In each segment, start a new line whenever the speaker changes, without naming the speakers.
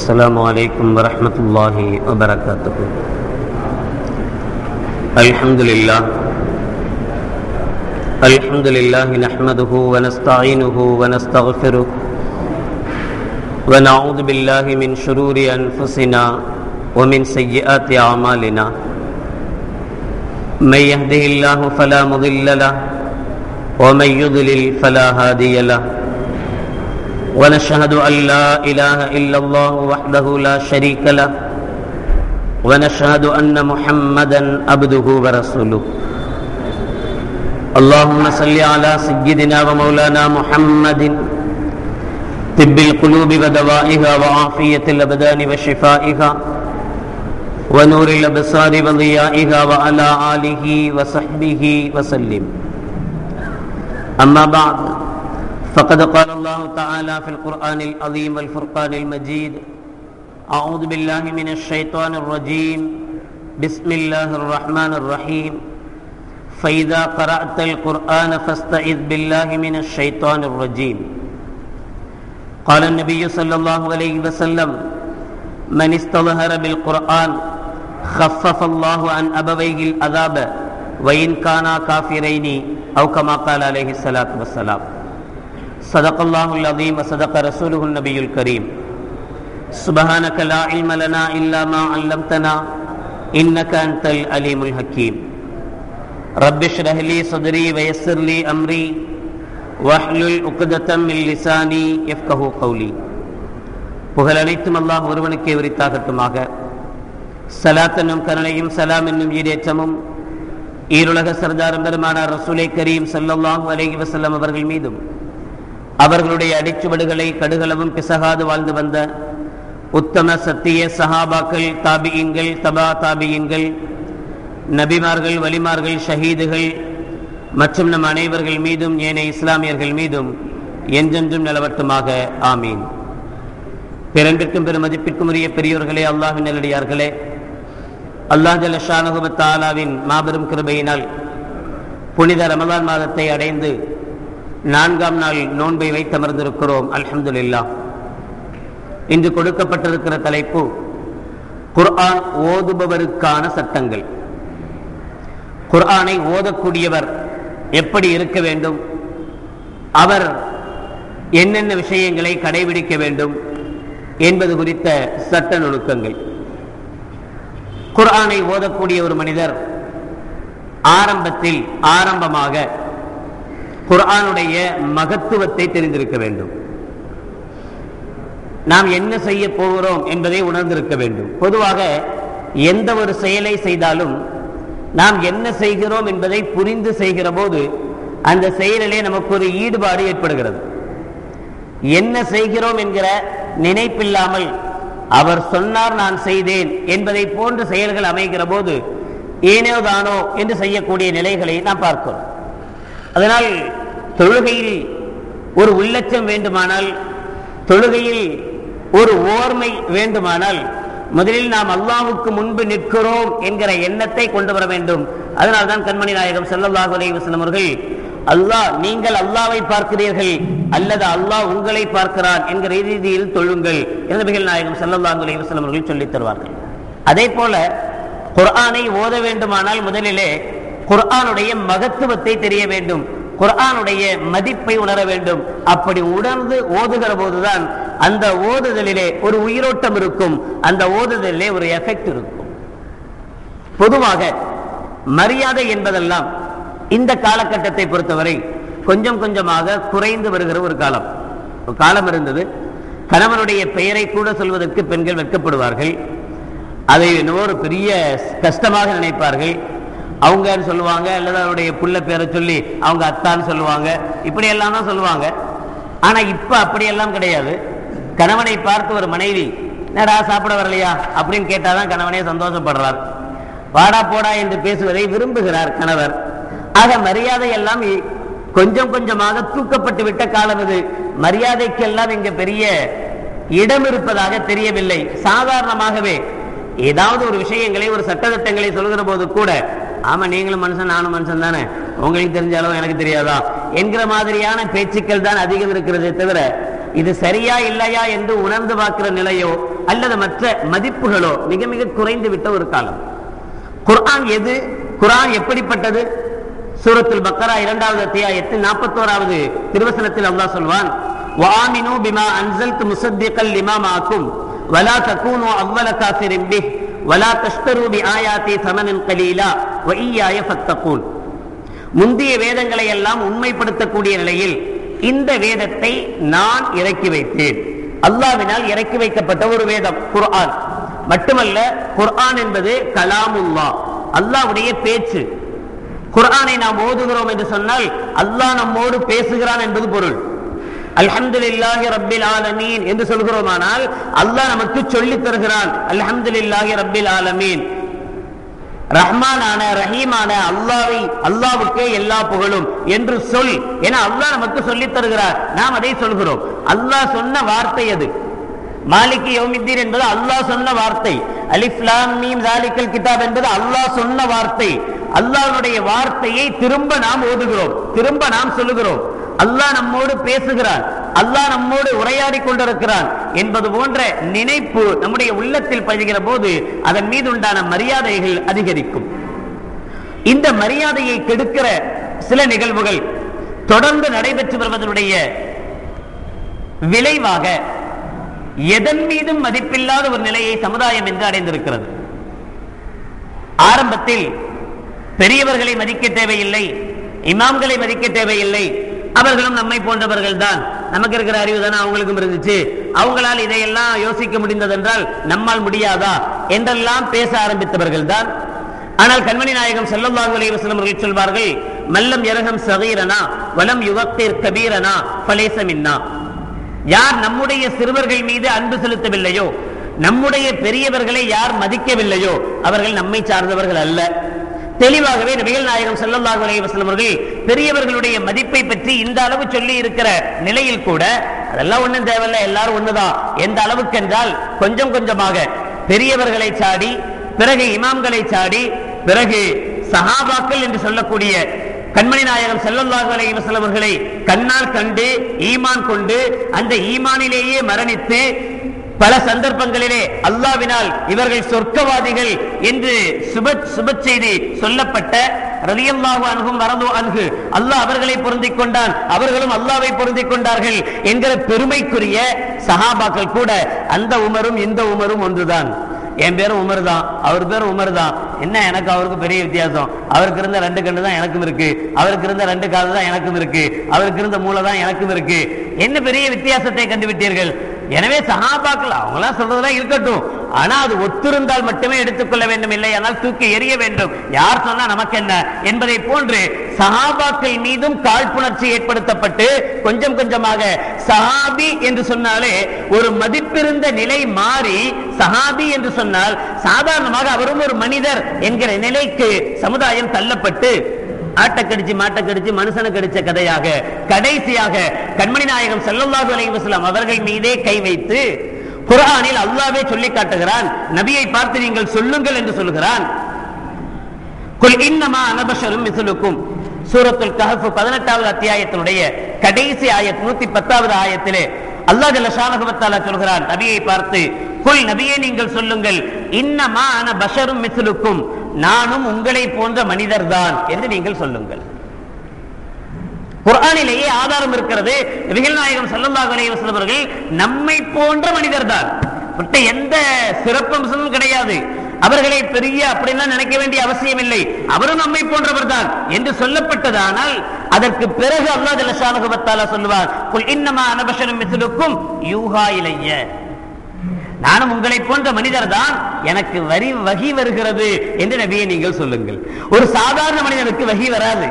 السلام عليكم ورحمة الله وبركاته. الحمد لله نحمده ونستعينه ونستغفره ونعوذ بالله من شرور أنفسنا ومن سيئات أعمالنا. من يهده الله فلا مضل له ومن يضلل فلا هادي له. ونشهد أن لا إله إلا الله وحده لا شريك له ونشهد أن محمدا عبده ورسوله. اللهم صل على سيدنا ومولانا محمد طب القلوب ودوائها وعافية الأبدان وشفائها ونور الأبصار وضيائها وعلى آله وصحبه وسلم. أما بعد، فقد قال الله تعالى في القرآن العظيم والفرقان المجيد: أعوذ بالله من الشيطان الرجيم، بسم الله الرحمن الرحيم. فإذا قرأت القرآن فاستعذ بالله من الشيطان الرجيم. قال النبي صلى الله عليه وسلم: من استظهر بالقرآن خفف الله عن أبويه العذاب وإن كانا كافرين، أو كما قال عليه الصلاة والسلام. صدق الله العظيم وصدق رسوله النبي الكريم. سبحانك لا علم لنا إلا ما علمتنا إنك أنت العليم الحكيم. رب اشرح لي صدري ويسر لي أمري واحلل عقدة من لساني يفقهوا قولي. புகழ் அனைத்தும் அல்லாஹ் ஒருவனுக்கே உரித்தாகட்டுமாக. ஸலாத் என்னும் கருணையும் சலாம் என்னும் ஈடேற்றமும் ஈருலக சர்தார் பெருமானார் ரசூலை கரீம் ஸல்லல்லாஹு அலைஹி வஸல்லம் அவர்கள் மீதும், அவர்களுடைய அடிச்சுவடுகளை கடுகளவும் பிசகாது வாழ்ந்து வந்த உத்தம சத்திய சஹாபாக்கள், தாபியீன்கள், தபா தாபியீன்கள், நபிமார்கள், வலிமார்கள், ஷஹீதுகள் மற்றும் நம் அனைவர்கள் மீதும் ஏனைய இஸ்லாமியர்கள் மீதும் என்றென்றும் நிலவட்டுமாக. ஆமீன். பிறன்பிற்கும் பெருமதிப்பிற்கும் உரிய பெரியோர்களே, அல்லாஹ்வின் நல்லடியார்களே, அல்லாஹ் ஜல்ல ஷானஹு வ தஆலாவின் மாபெரும் கிருபையினால் புனித ரமலான் மாதத்தை அடைந்து 4ஆம் நாள் நோன்பை வைத்தமர்ந்திருக்கிறோம். அல்ஹம்துலில்லாஹ். இன்று கொடுக்கப்பட்டிருக்கிற தலைப்பு குர்ஆன் ஓதுபவருக்கான சட்டங்கள். குர்ஆனை ஓதக்கூடியவர் எப்படி இருக்க வேண்டும், அவர் என்னென்ன விஷயங்களை கடைபிடிக்க வேண்டும் என்பது குறித்த சட்ட நுணுக்கங்கள். குர்ஆனை ஓதக்கூடிய ஒரு மனிதர் ஆரம்பமாக குர்ஆனுடைய மகத்துவத்தை தெரிந்திருக்க வேண்டும். நாம் என்ன செய்ய போகிறோம் என்பதை உணர்ந்திருக்க வேண்டும். பொதுவாக எந்த ஒரு செயலை செய்தாலும் நாம் என்ன செய்கிறோம் என்பதை புரிந்து செய்கிற போது அந்த செயலிலே நமக்கு ஒரு ஈடுபாடு ஏற்படுகிறது. என்ன செய்கிறோம் என்கிற நினைப்பில்லாமல் அவர் சொன்னார் நான் செய்தேன் என்பதை போன்ற செயல்கள் அமைகிற போது ஏனோ தானோ என்று செய்யக்கூடிய நிலைகளை நாம் பார்க்கிறோம். அதனால் தொழுகையில் ஒரு உள்ளச்சம் வேண்டுமானால், தொழுகையில் ஒரு ஓர்மை வேண்டுமானால், முதலில் நாம் அல்லாஹ்வுக்கு முன்பு நிற்கிறோம் என்கிற எண்ணத்தை கொண்டு வர வேண்டும். அதனால்தான் கண்மணி நாயகம் ஸல்லல்லாஹு அலைஹி வஸல்லம் அவர்கள், அல்லாஹ் நீங்கள் அல்லாஹ்வை பார்க்கிறீர்கள் அல்லது அல்லாஹ் உங்களை பார்க்கிறான் என்கிற ரீதியில் தொழுங்கள் என்று நபிகள் நாயகம் ஸல்லல்லாஹு அலைஹி வஸல்லம் அவர்கள் சொல்லித் தருவார்கள். அதே போல குர்ஆனை ஓத வேண்டுமானால் முதலிலே குர்ஆனுடைய மகத்துவத்தை தெரிய வேண்டும், குர்ஆனுடைய மதிப்பை உணர வேண்டும். அப்படி உணர்ந்து ஓதுகிற போதுதான் அந்த ஓதுதலிலே ஒரு உயிரோட்டம் இருக்கும், அந்த ஓதுதலிலே ஒரு எஃபெக்ட் இருக்கும். பொதுவாக மரியாதை என்பதெல்லாம் இந்த காலகட்டத்தை பொறுத்தவரை கொஞ்சம் கொஞ்சமாக குறைந்து வருகிற ஒரு காலம் இருந்தது. கணவனுடைய பெயரை கூட சொல்வதற்கு பெண்கள் வெட்கப்படுவார்கள். அதை ஒரு பெரிய கஷ்டமாக நினைப்பார்கள். அவங்கன்னு சொல்லுவாங்க, அல்லது அவருடைய புள்ள பேரை சொல்லி அவங்க அத்தான்னு சொல்லுவாங்க, இப்படி எல்லாம் தான் சொல்லுவாங்க. ஆனா இப்ப அப்படியெல்லாம் கிடையாது. கணவனை பார்த்து ஒரு மனைவி என்னடா சாப்பிட வரலையா அப்படின்னு கேட்டாதான் கணவனே சந்தோஷப்படுறார். வாடா போடா என்று பேசுவதை விரும்புகிறார் கணவர். ஆக மரியாதை எல்லாம் கொஞ்சம் கொஞ்சமாக தூக்கப்பட்டு விட்ட காலம் இது. மரியாதைக்கெல்லாம் இங்க பெரிய இடம் இருப்பதாக தெரியவில்லை. சாதாரணமாகவே ஏதாவது ஒரு விஷயங்களை, ஒரு சட்டத்திட்டங்களை சொல்கிற போது கூட, ஆமா நீங்களும் மனுஷன் நானும் மனுஷன் தானே, உங்களுக்கு தெரிஞ்சாலும் எனக்கு தெரியாதா என்கிற மாதிரியான பேச்சுக்கள் தான் அதிகம் இருக்கிறதே தவிர இது சரியா இல்லையா என்று உணர்ந்து பார்க்கிற நிலையோ அல்லது மற்ற மதிப்புகளோ மிக மிக குறைந்து விட்ட ஒரு காலம். குர்ஆன் எது? குர்ஆன் எப்படிப்பட்டது? சூரத்துல் பக்கரா 2வது அத்தியாயத்தில் 41வது திருவசனத்தில் அல்லாஹ் சொல்வான், வஆமினூ பிமா அன்ஸல்து முஸத்திகல் லிமா மஅக்கும் வலா தகூனூ அவ்வல காஃபிரின் பிஹ் வலா தஷ்தரூ பிஆயாத்தி தமனன் கலீலா வஇய்யாய ஃபத்தகூன். முந்திய வேதங்களை எல்லாம் உண்மைப்படுத்தக்கூடிய நிலையில் இந்த வேதத்தை நான் இறக்கி வைத்தேன். அல்லாஹ்வினால் இறக்கி வைக்கப்பட்ட ஒரு வேதம் குர்ஆன். மட்டுமல்ல, குர்ஆன் என்பது கலாமுல்லாஹ், அல்லாஹ்வுடைய பேச்சு. குர்ஆனை நாம் ஓதுகிறோம் என்று சொன்னால் அல்லாஹ் நம்மோடு பேசுகிறான் என்பது பொருள். அல்ஹம்துலில்லாஹி ரப்பில் ஆலமீன் என்று சொல்கிறோமானால் அல்லாஹ் நமக்கு சொல்லித் தருகிறான். அல்ஹம்துலில்லாஹி ரப்பில் ஆலமீன், ரஹ்மானான ரஹீமான அல்லாஹ்வுக்கே எல்லா புகழும் என்று சொல் என அல்லாஹ் நமக்கு சொல்லித் தருகிறார். நாம் அதை சொல்கிறோம். அல்லாஹ் சொன்ன வார்த்தை அது. மாலிகி யௌமித்தீன் என்பது அல்லாஹ் சொன்ன வார்த்தை. அலிஃப் லாம் மீம் ஸாலிகல் கிதாப் என்பது அல்லாஹ் சொன்ன வார்த்தை. அல்லாஹ்வுடைய வார்த்தையை திரும்ப நாம் ஓதுகிறோம், திரும்ப நாம் சொல்லுகிறோம். அல்லாஹ் நம்மோடு பேசுகிறான், அல்லாஹ் நம்மோடு உரையாடி கொண்டிருக்கிறான் என்பது போன்ற நினைப்பு நம்முடைய உள்ளத்தில் பதிகிற போது அதன் மீது உண்டான மரியாதைகள் அதிகரிக்கும். இந்த மரியாதையை கெடுக்கிற சில நிகழ்வுகள் தொடர்ந்து நடைபெற்று வருவதனுடைய விளைவாக எதன் மீதும் மதிப்பில்லாத ஒரு நிலையை சமுதாயம் என்று அடைந்திருக்கிறது. ஆரம்பத்தில் பெரியவர்களை மதிக்க தேவையில்லை, இமாம்களை மதிக்க தேவையில்லை, அவர்களும் நம்மை போன்றவர்கள் தான், நமக்கு இருக்கிற அறிவு தானே அவங்களுக்கும் இருந்துச்சு, அவங்களால் இதையெல்லாம் யோசிக்க முடிந்தது என்றால் நம்மால் முடியாதா என்றெல்லாம் பேச ஆரம்பித்தவர்கள் தான். ஆனால் கண்மணி நாயகம் ஸல்லல்லாஹு அலைஹி வஸல்லம் அவர்கள் சொல்வார்கள், மல்லம் யர்ஹம் ஸகீரனா வலம் யுவக்கிர் கபீரனா ஃபலைஸ மின்னா. யார் நம்முடைய சிறுவர்கள் மீது அன்பு செலுத்தவில்லையோ, நம்முடைய பெரியவர்களை யார் மதிக்கவில்லையோ அவர்கள் நம்மை சார்ந்தவர்கள் அல்ல. தெளிவாகவே நபிகள் நாயகம் ஸல்லல்லாஹு அலைஹி வஸல்லம் அவர்கள் பெரியவர்களுடைய மதிப்பை பற்றி இந்த அளவு சொல்லி இருக்கிற நிலையில் கூட அதெல்லாம் ஒண்ணும் தேவையில்லை, எல்லாரும் ஒண்ணுதான் எந்த அளவுக்கு என்றால் கொஞ்சம் கொஞ்சமாக பெரியவர்களை சாடி, பிறகு இமாம்களை சாடி, பிறகு சஹாபாக்கள் என்று சொல்லக்கூடிய கண்மணி நாயகம் ஸல்லல்லாஹு அலைஹி வஸல்லம் அவர்களை கண்ணால் கண்டு ஈமான் கொண்டு அந்த ஈமானிலேயே மரணித்து பல சந்தர்ப்பங்களிலே அல்லாஹ்வினால் இவர்கள் சொர்க்கவாதிகள் என்று சுப செய்தி சொல்லப்பட்ட ரலியல்லாஹு அன்ஹும் வரது அன்ஹு, அல்லாஹ் அவர்களை பொருந்திக் கொண்டான், அவர்களும் அல்லாஹ்வை பொருந்திக் கொண்டார்கள் என்கிற பெருமைக்குரிய சஹாபாக்கள் கூட அந்த உமரும் இந்த உமரும் ஒன்றுதான். என் பேரும் உமர் தான், அவர் பேரும் உமர் தான், என்ன எனக்கு அவருக்கு பெரிய வித்தியாசம்? அவருக்கு இருந்த 2 கண்ணு தான் எனக்கும் இருக்கு, அவருக்கு இருந்த 2 காது தான் எனக்கும் இருக்கு, அவருக்கு இருந்த மூளை தான் எனக்கும் இருக்கு, என்ன பெரிய வித்தியாசத்தை கண்டுவிட்டீர்கள்? எனவே சஹாபாக்கள் அவங்களாம் சொல்றதெல்லாம் இருக்கட்டும், ஆனா அது ஒத்திருந்தால் மட்டுமே எடுத்துக்கொள்ள வேண்டும், இல்லை ஆனால் தூக்கி எறிய வேண்டும். யார் சொன்னா நமக்கு என்ன என்பதை போன்று சஹாபாக்கள் மீதும் காழ்ப்புணர்ச்சி ஏற்படுத்தப்பட்டு கொஞ்சம் கொஞ்சமாக சஹாபி என்று சொன்னாலே ஒரு மதிப்பிருந்த நிலை மாறி சஹாபி என்று சொன்னால் சாதாரணமாக அவரும் ஒரு மனிதர் என்கிற நிலைக்கு சமுதாயம் தள்ளப்பட்டு ஆட்டக்கடிச்சு மாட்டக்கடிச்சு மனுஷனை கடிச்ச கதையாக கடைசியாக கண்மணி நாயகம் ஸல்லல்லாஹு அலைஹி வஸல்லம் அவர்கள் மீதே கை வைத்து குர்ஆனில் அல்லாஹ்வே சொல்லி காட்டுகிறான். நபியை பார்த்து நீங்கள் சொல்லுங்கள் என்று சொல்கிறான். குல் இன்னமா அன பஷரும் மிஸ்லுக்கும். சூரத்துல் கஹஃப் 18வது அத்தியாயத்தினுடைய கடைசி ஆயத் 110வது ஆயத்திலே அல்லாஹ் ஜல்ல ஷானஹு வ தஆலா சொல்கிறான் நபியை பார்த்து, குல் நபியே நீங்கள் சொல்லுங்கள், இன்னமா அன பஷரும் மிஸ்லுக்கும், நானும் உங்களை போன்ற மனிதர் தான் என்று நீங்கள் சொல்லுங்கள். குர்ஆனிலேயே ஆதாரம் இருக்கிறது. நபிகள் நாயகம் ஸல்லல்லாஹு அலைஹி வஸல்லம் அவர்கள் நம்மை போன்ற மனிதர் தான், மற்ற எந்த சிறப்பம்சமும் கிடையாது. அவர்களை பெரிய அப்படிலாம் நினைக்க வேண்டிய அவசியம் இல்லை, அவரும் நம்மை போன்றவர் தான் என்று சொல்லப்பட்டதானால் அதற்கு பிறகு அல்லாஹ் ஜல்ல ஷானஹு வ தஆலா சொல்லுவார், குல் இன்னமா அன பஷரும் மிஸ்லுக்கும் யூஹா இலைய, நானும் உங்களை போன்ற மனிதர் தான், எனக்கு வஹி வருகிறது என்று நபியே நீங்கள் சொல்லுங்கள். ஒரு சாதாரண மனிதனுக்கு வஹி வராது.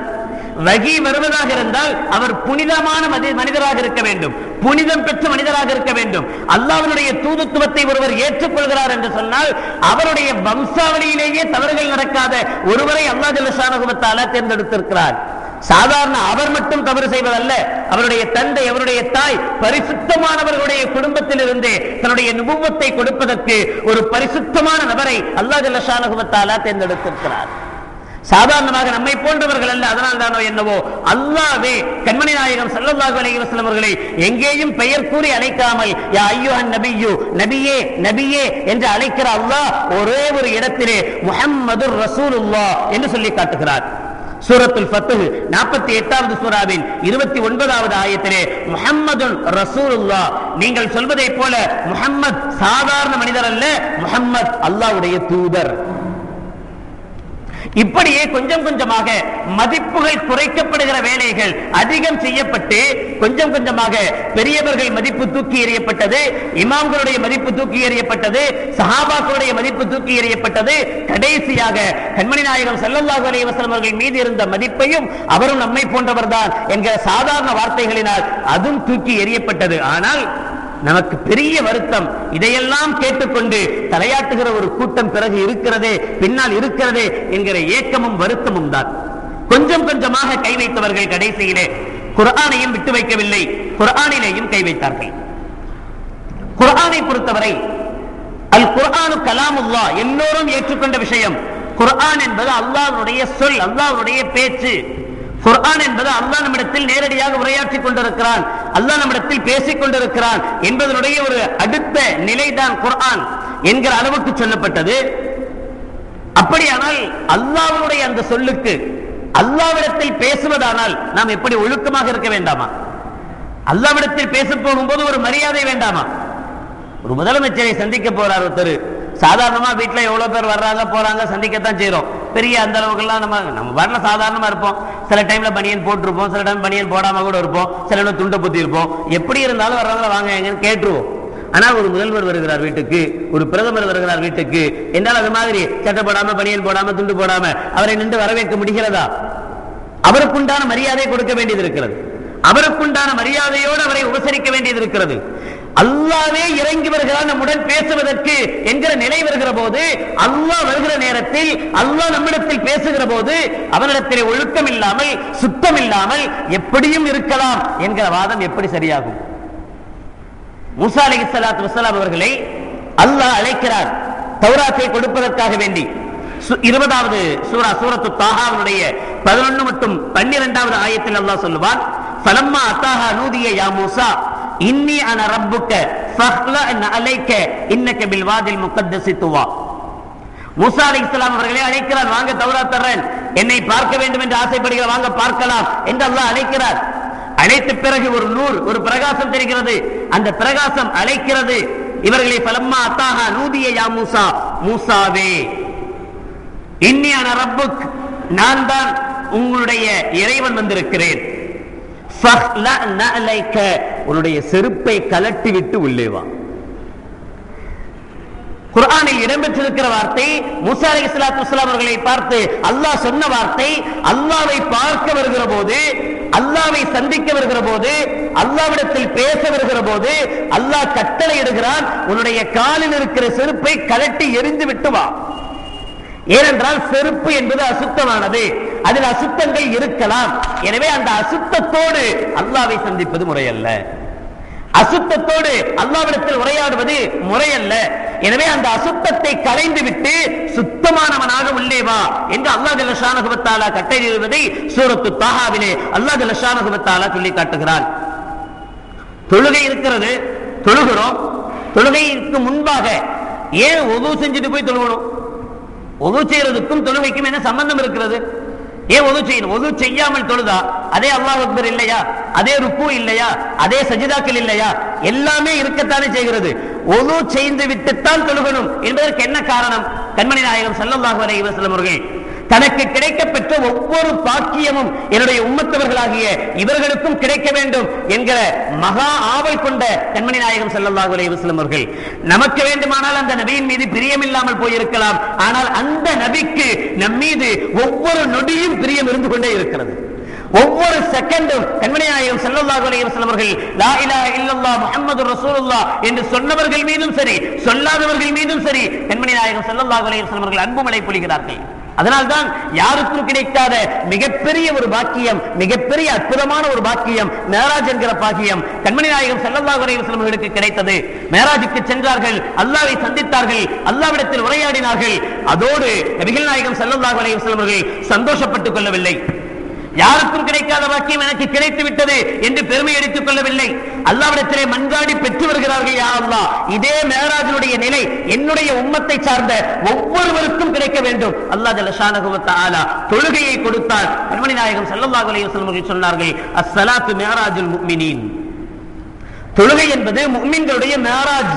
வஹி வருவதாக இருந்தால் அவர் புனிதமான மனிதராக இருக்க வேண்டும், புனிதம் பெற்ற மனிதராக இருக்க வேண்டும். அல்லாஹ்வுடைய தூதுத்துவத்தை ஒருவர் ஏற்றுக்கொள்கிறார் என்று சொன்னால் அவருடைய வம்சாவளியிலேயே தவறுகள் நடக்காத ஒருவரை அல்லாஹ் ஜல்ல ஷானஹு வ தஆலா தேர்ந்தெடுத்திருக்கிறார். சாதாரண அவர் மட்டும் தவறு செய்வதல்ல, அவருடைய தந்தை அவருடைய தாய் பரிசுத்தமானவர்களுடைய குடும்பத்தில் இருந்தே தன்னுடைய நுபுவத்தை கொடுப்பதற்கு ஒரு பரிசுத்தமான நபரை அல்லாஹ் ஜல்ல ஷானஹு வ தஆலா தேர்ந்தெடுத்திருக்கிறார். சாதாரணமாக நம்மை போன்றவர்கள் அல்ல. அதனால் தானோ என்னவோ அல்லாஹ்வே கண்மணி நாயகம் ஸல்லல்லாஹு அலைஹி வஸல்லம் அவர்களை எங்கேயும் பெயர் கூறி அழைக்காமல் யா அய்யுஹன் நபியு, நபியே நபியே என்று அழைக்கிற அல்லாஹ் ஒரே ஒரு இடத்திலே முஹம்மதுர் ரசூலுல்லாஹ் என்று சொல்லி காட்டுகிறார். சூரத்துல் ஃபத்ஹ் 48வது சூராவின் 29வது ஆயத்திலே முஹம்மதுன் ரசூலுல்லாஹ், நீங்கள் சொல்வதை போல முஹம்மத் சாதாரண மனிதர் அல்ல, முஹம்மத் அல்லாஹ்வுடைய தூதர். இப்படியே கொஞ்சம் கொஞ்சமாக மதிப்புகள் குறைக்கப்படுகிற வேலைகள் அதிகம் செய்யப்பட்டு கொஞ்சம் கொஞ்சமாக பெரியவர்கள் மதிப்பு தூக்கி எறியப்பட்டது, இமாம்களுடைய மதிப்பு தூக்கி எறியப்பட்டது, சஹாபாக்களுடைய மதிப்பு தூக்கி எறியப்பட்டது. கடைசியாக கண்மணி நாயகம் ஸல்லல்லாஹு அலைஹி வஸல்லம் அவர்கள் மீது இருந்த மதிப்பையும் அவரும் நம்மை போன்றவர்தான் என்கிற சாதாரண வார்த்தைகளினால் அதுவும் தூக்கி எறியப்பட்டது. ஆனால் நமக்கு பெரிய வருத்தம், இதையெல்லாம் கேட்டுக்கொண்டு தலையாட்டுகிற ஒரு கூட்டம் பிறகு இருக்கிறதே, பின்னால் இருக்கிறதே என்கிற ஏக்கமும் வருத்தமும் தான். கொஞ்சம் கொஞ்சமாக கை வைத்தவர்கள் கடைசியிலே குர்ஆனையும் விட்டு வைக்கவில்லை, குர்ஆனிலேயும் கை வைத்தார்கள். குர்ஆனை பொறுத்தவரை அல் குர்ஆனு கலாமுல்லாஹ், எல்லோரும் ஏற்றுக்கொண்ட விஷயம். குர்ஆன் என்பது அல்லாஹ்வுடைய சொல், அல்லாஹ்வுடைய பேச்சு. குர்ஆன் என்பது அல்லாஹ் நம்மிடத்தில் நேரடியாக உரையாற்றிக் கொண்டிருக்கிறான், அல்லாஹ் நம்மிடத்தில் பேசிக் கொண்டிருக்கிறான் என்பதனுடைய ஒரு அடுத்த நிலைதான் குர்ஆன் என்கிற அளவுக்கு சொல்லப்பட்டது. அப்படியானால் அல்லாஹ்வுடைய அந்த சொல்லுக்கு அல்லாஹ்விடத்தில் பேசுவதானால் நாம் எப்படி ஒழுக்கமாக இருக்க வேண்டாமா? அல்லாஹ்விடத்தில் பேச போகும்போது ஒரு மரியாதை வேண்டாமா? ஒரு முதலமைச்சரை சந்திக்க போறார் ஒருத்தர், சாதாரணமா வீட்டுல எவ்வளவு பேர் வர்றாங்க போறாங்க, சந்திக்கத்தான் செய்யறோம். பெரிய அந்த அளவுக்குலாம் நம்ம வரல, சாதாரணமா இருப்போம். சில டைம்ல பனியன் போட்டிருப்போம், சில டைம் பனியன் போடாம கூட இருப்போம், சில டைம் துண்டை புத்தி இருப்போம். எப்படி இருந்தாலும் வர்றவங்க வாங்க எங்கன்னு கேட்டுருவோம். ஆனால் ஒரு முதல்வர் வருகிறார் வீட்டுக்கு, ஒரு பிரதமர் வருகிறார் வீட்டுக்கு என்றால் அது மாதிரி சட்டை போடாம பனியன் போடாம துண்டு போடாம அவரை நின்று வரவேற்க முடிகிறதா? அவருக்குண்டான மரியாதை கொடுக்க வேண்டியது இருக்கிறது, அவருக்குண்டான மரியாதையோடு அவரை உபசரிக்க வேண்டியது இருக்கிறது. அல்லாஹ்வே இறங்கி வருகிறான் நம்முடன் பேசுவதற்கு என்கிற நிலை வருகிற போது, அல்லாஹ் வருகிற நேரத்தில் அல்லாஹ் நம்மிடத்தில் பேசுகிற போது அவனிடத்தில் ஒழுக்கம் இல்லாமல் சுத்தம் இல்லாமல் எப்படியும் இருக்கலாம் என்கிற வாதம் எப்படி சரியாகும்? மூசா அலைஹிஸ்ஸலாத்து வஸ்ஸலாம் அவர்களை அல்லாஹ் அழைக்கிறார் தௌராத்தை கொடுப்பதற்காக வேண்டி. 20வது சூரா சூரத்து தாஹாவுடைய 11 மற்றும் 12வது ஆயத்தில் அல்லாஹ் சொல்லுவான், ஃபலம்மா அத்தாஹா நூதிய யா மூசா இன்னி அன ரப்புக ஃபஹ்லஅன் அலைக இன்னக பில் வாதில் முகத்தஸி துவா. மூசா அலைஹிஸ்ஸலாம் அவர்களை அழைக்கிறார், வாங்க தௌராத் தர்றேன், என்னை பார்க்க வேண்டும் என்று ஆசைப்படுகிற வாங்க பார்க்கலாம் என்று அல்லாஹ் அழைக்கிறார். அழைத்த பிறகு ஒரு நூர், ஒரு பிரகாசம் தெரிகிறது, அந்த பிரகாசம் அழைக்கிறது இவர்களை. ஃபலம்மா அத்தாஹா நூதிய யா மூசா, மூசாவே இன்னி அன ரப்புக், நான் தான் உங்களுடைய இறைவன் வந்திருக்கிறேன். உன்னுடைய செருப்பை கலட்டி விட்டு உள்ளே வா. குர்ஆனில் இடம்பெற்றிருக்கிற வார்த்தை மூசா அலைஹிஸ்ஸலாத்து வஸ்ஸலாம் அவர்களை பார்த்து அல்லாஹ் சொன்ன வார்த்தை. அல்லாஹ்வை பார்க்க வருகிற போது, அல்லாஹ்வை சந்திக்க வருகிற போது, அல்லாஹ்விடத்தில் பேச வருகிற போது அல்லாஹ் கட்டளை இடுகிறான், உன்னுடைய காலில் இருக்கிற செருப்பை கலட்டி எறிந்து விட்டு வா. ஏனென்றால் செருப்பு என்பது அசுத்தமானது, அதில் அசுத்தங்கள் இருக்கலாம். எனவே அந்த அசுத்தத்தோடு அல்லாஹ்வை சந்திப்பது முறையல்ல, அசுத்தத்தோடு அல்லாஹ்விடத்தில் உரையாடுவது முறையல்ல. எனவே அந்த அசுத்தத்தை களைந்து விட்டு சுத்தமானவனாக உள்ளே வா என்று அல்லாஹ் ஜல்ல ஷானஹு வ தஆலா கட்டளையிடுவதை சூரத்து தாஹாவிலே அல்லாஹ் ஜல்ல ஷானஹு வ தஆலா சொல்லி காட்டுகிறான். தொழுகை இருக்கிறது, தொழுகிறோம். தொழுகைக்கு முன்பாக ஏன் உது செஞ்சுட்டு போய் தொழுகணும்? உது செய்யறதுக்கும் தொழுகைக்கும் என்ன சம்பந்தம் இருக்கிறது? ஏன் உது செய்யணும்? உது செய்யாமல் தொழுதா அதே அல்லாஹ் அக்பர் இல்லையா, அதே ருக்கு இல்லையா, அதே சஜிதாக்கள் இல்லையா? எல்லாமே இருக்கத்தானே செய்கிறது. உது செய்து விட்டுத்தான் தொழுகணும் என்பதற்கு என்ன காரணம்? கண்மணி நாயகம் ஸல்லல்லாஹு அலைஹி வஸல்லம் அவர்கள் தனக்கு கிடைக்கப்பெற்ற ஒவ்வொரு பாக்கியமும் என்னுடைய உம்மத்தவர்களாகிய இவர்களுக்கும் கிடைக்க வேண்டும் என்கிற மகா ஆவல் கொண்ட கண்மணி நாயகம் ஸல்லல்லாஹு அலைஹி வஸல்லம் அவர்கள் நமக்கு வேண்டுமானால் அந்த நபியின் மீது பிரியம் இல்லாமல் போயிருக்கலாம், ஆனால் அந்த நபிக்கு நம் மீது ஒவ்வொரு நொடியும் பிரியம் இருந்து கொண்டே இருக்கிறது. ஒவ்வொரு செகண்டும் கண்மணி நாயகம் ஸல்லல்லாஹு அலைஹி வஸல்லம் அவர்கள் லா இலாஹ இல்லல்லாஹ் முஹம்மதுர் ரசூலுல்லாஹ் என்று சொன்னவர்கள் மீதும் சரி, சொல்லாதவர்கள் மீதும் சரி, கண்மணி நாயகம் ஸல்லல்லாஹு அலைஹி வஸல்லம் அவர்கள் அன்பு மழை பொழிகிறார்கள். அதனால்தான் யாருக்கும் கிடைக்காத மிகப்பெரிய ஒரு பாக்கியம், மிகப்பெரிய அற்புதமான ஒரு பாக்கியம் மேராஜ் என்கிற பாக்கியம் கண்மணி நாயகம் ஸல்லல்லாஹு அலைஹி வஸல்லம் அவர்களுக்கு கிடைத்தது. மேராஜுக்கு சென்றார்கள், அல்லாஹ்வை சந்தித்தார்கள், அல்லாஹ்விடத்தில் உரையாடினார்கள். அதோடு நபிகள் நாயகம் ஸல்லல்லாஹு அலைஹி வஸல்லம் அவர்கள் சந்தோஷப்பட்டுக் கொள்ளவில்லை. யாருக்கும் கிடைக்காத பாக்கியம் எனக்கு கிடைத்து விட்டது என்று பெருமை அடித்துக் கொள்ளவில்லை. அல்லாஹ்விடத்திலே மன்றாடி பெற்று வருகிறார்கள். யா அல்லாஹ், இதே மேராஜினுடைய நிலை என்னுடைய உம்மத்தை சார்ந்த ஒவ்வொருவருக்கும் கிடைக்க வேண்டும். அல்லாஹ் ஜல்ல ஷானஹு வ தஆலா தொழுகையை கொடுத்தார். கண்மணி நாயகம் ஸல்லல்லாஹு அலைஹி வஸல்லம் அவர்கள் சொன்னார்கள், அஸ்ஸலாத்து மிஅராஜுல் முஃமினீன். தொழுகை என்பது முஃமின்களுடைய மிஅராஜ்.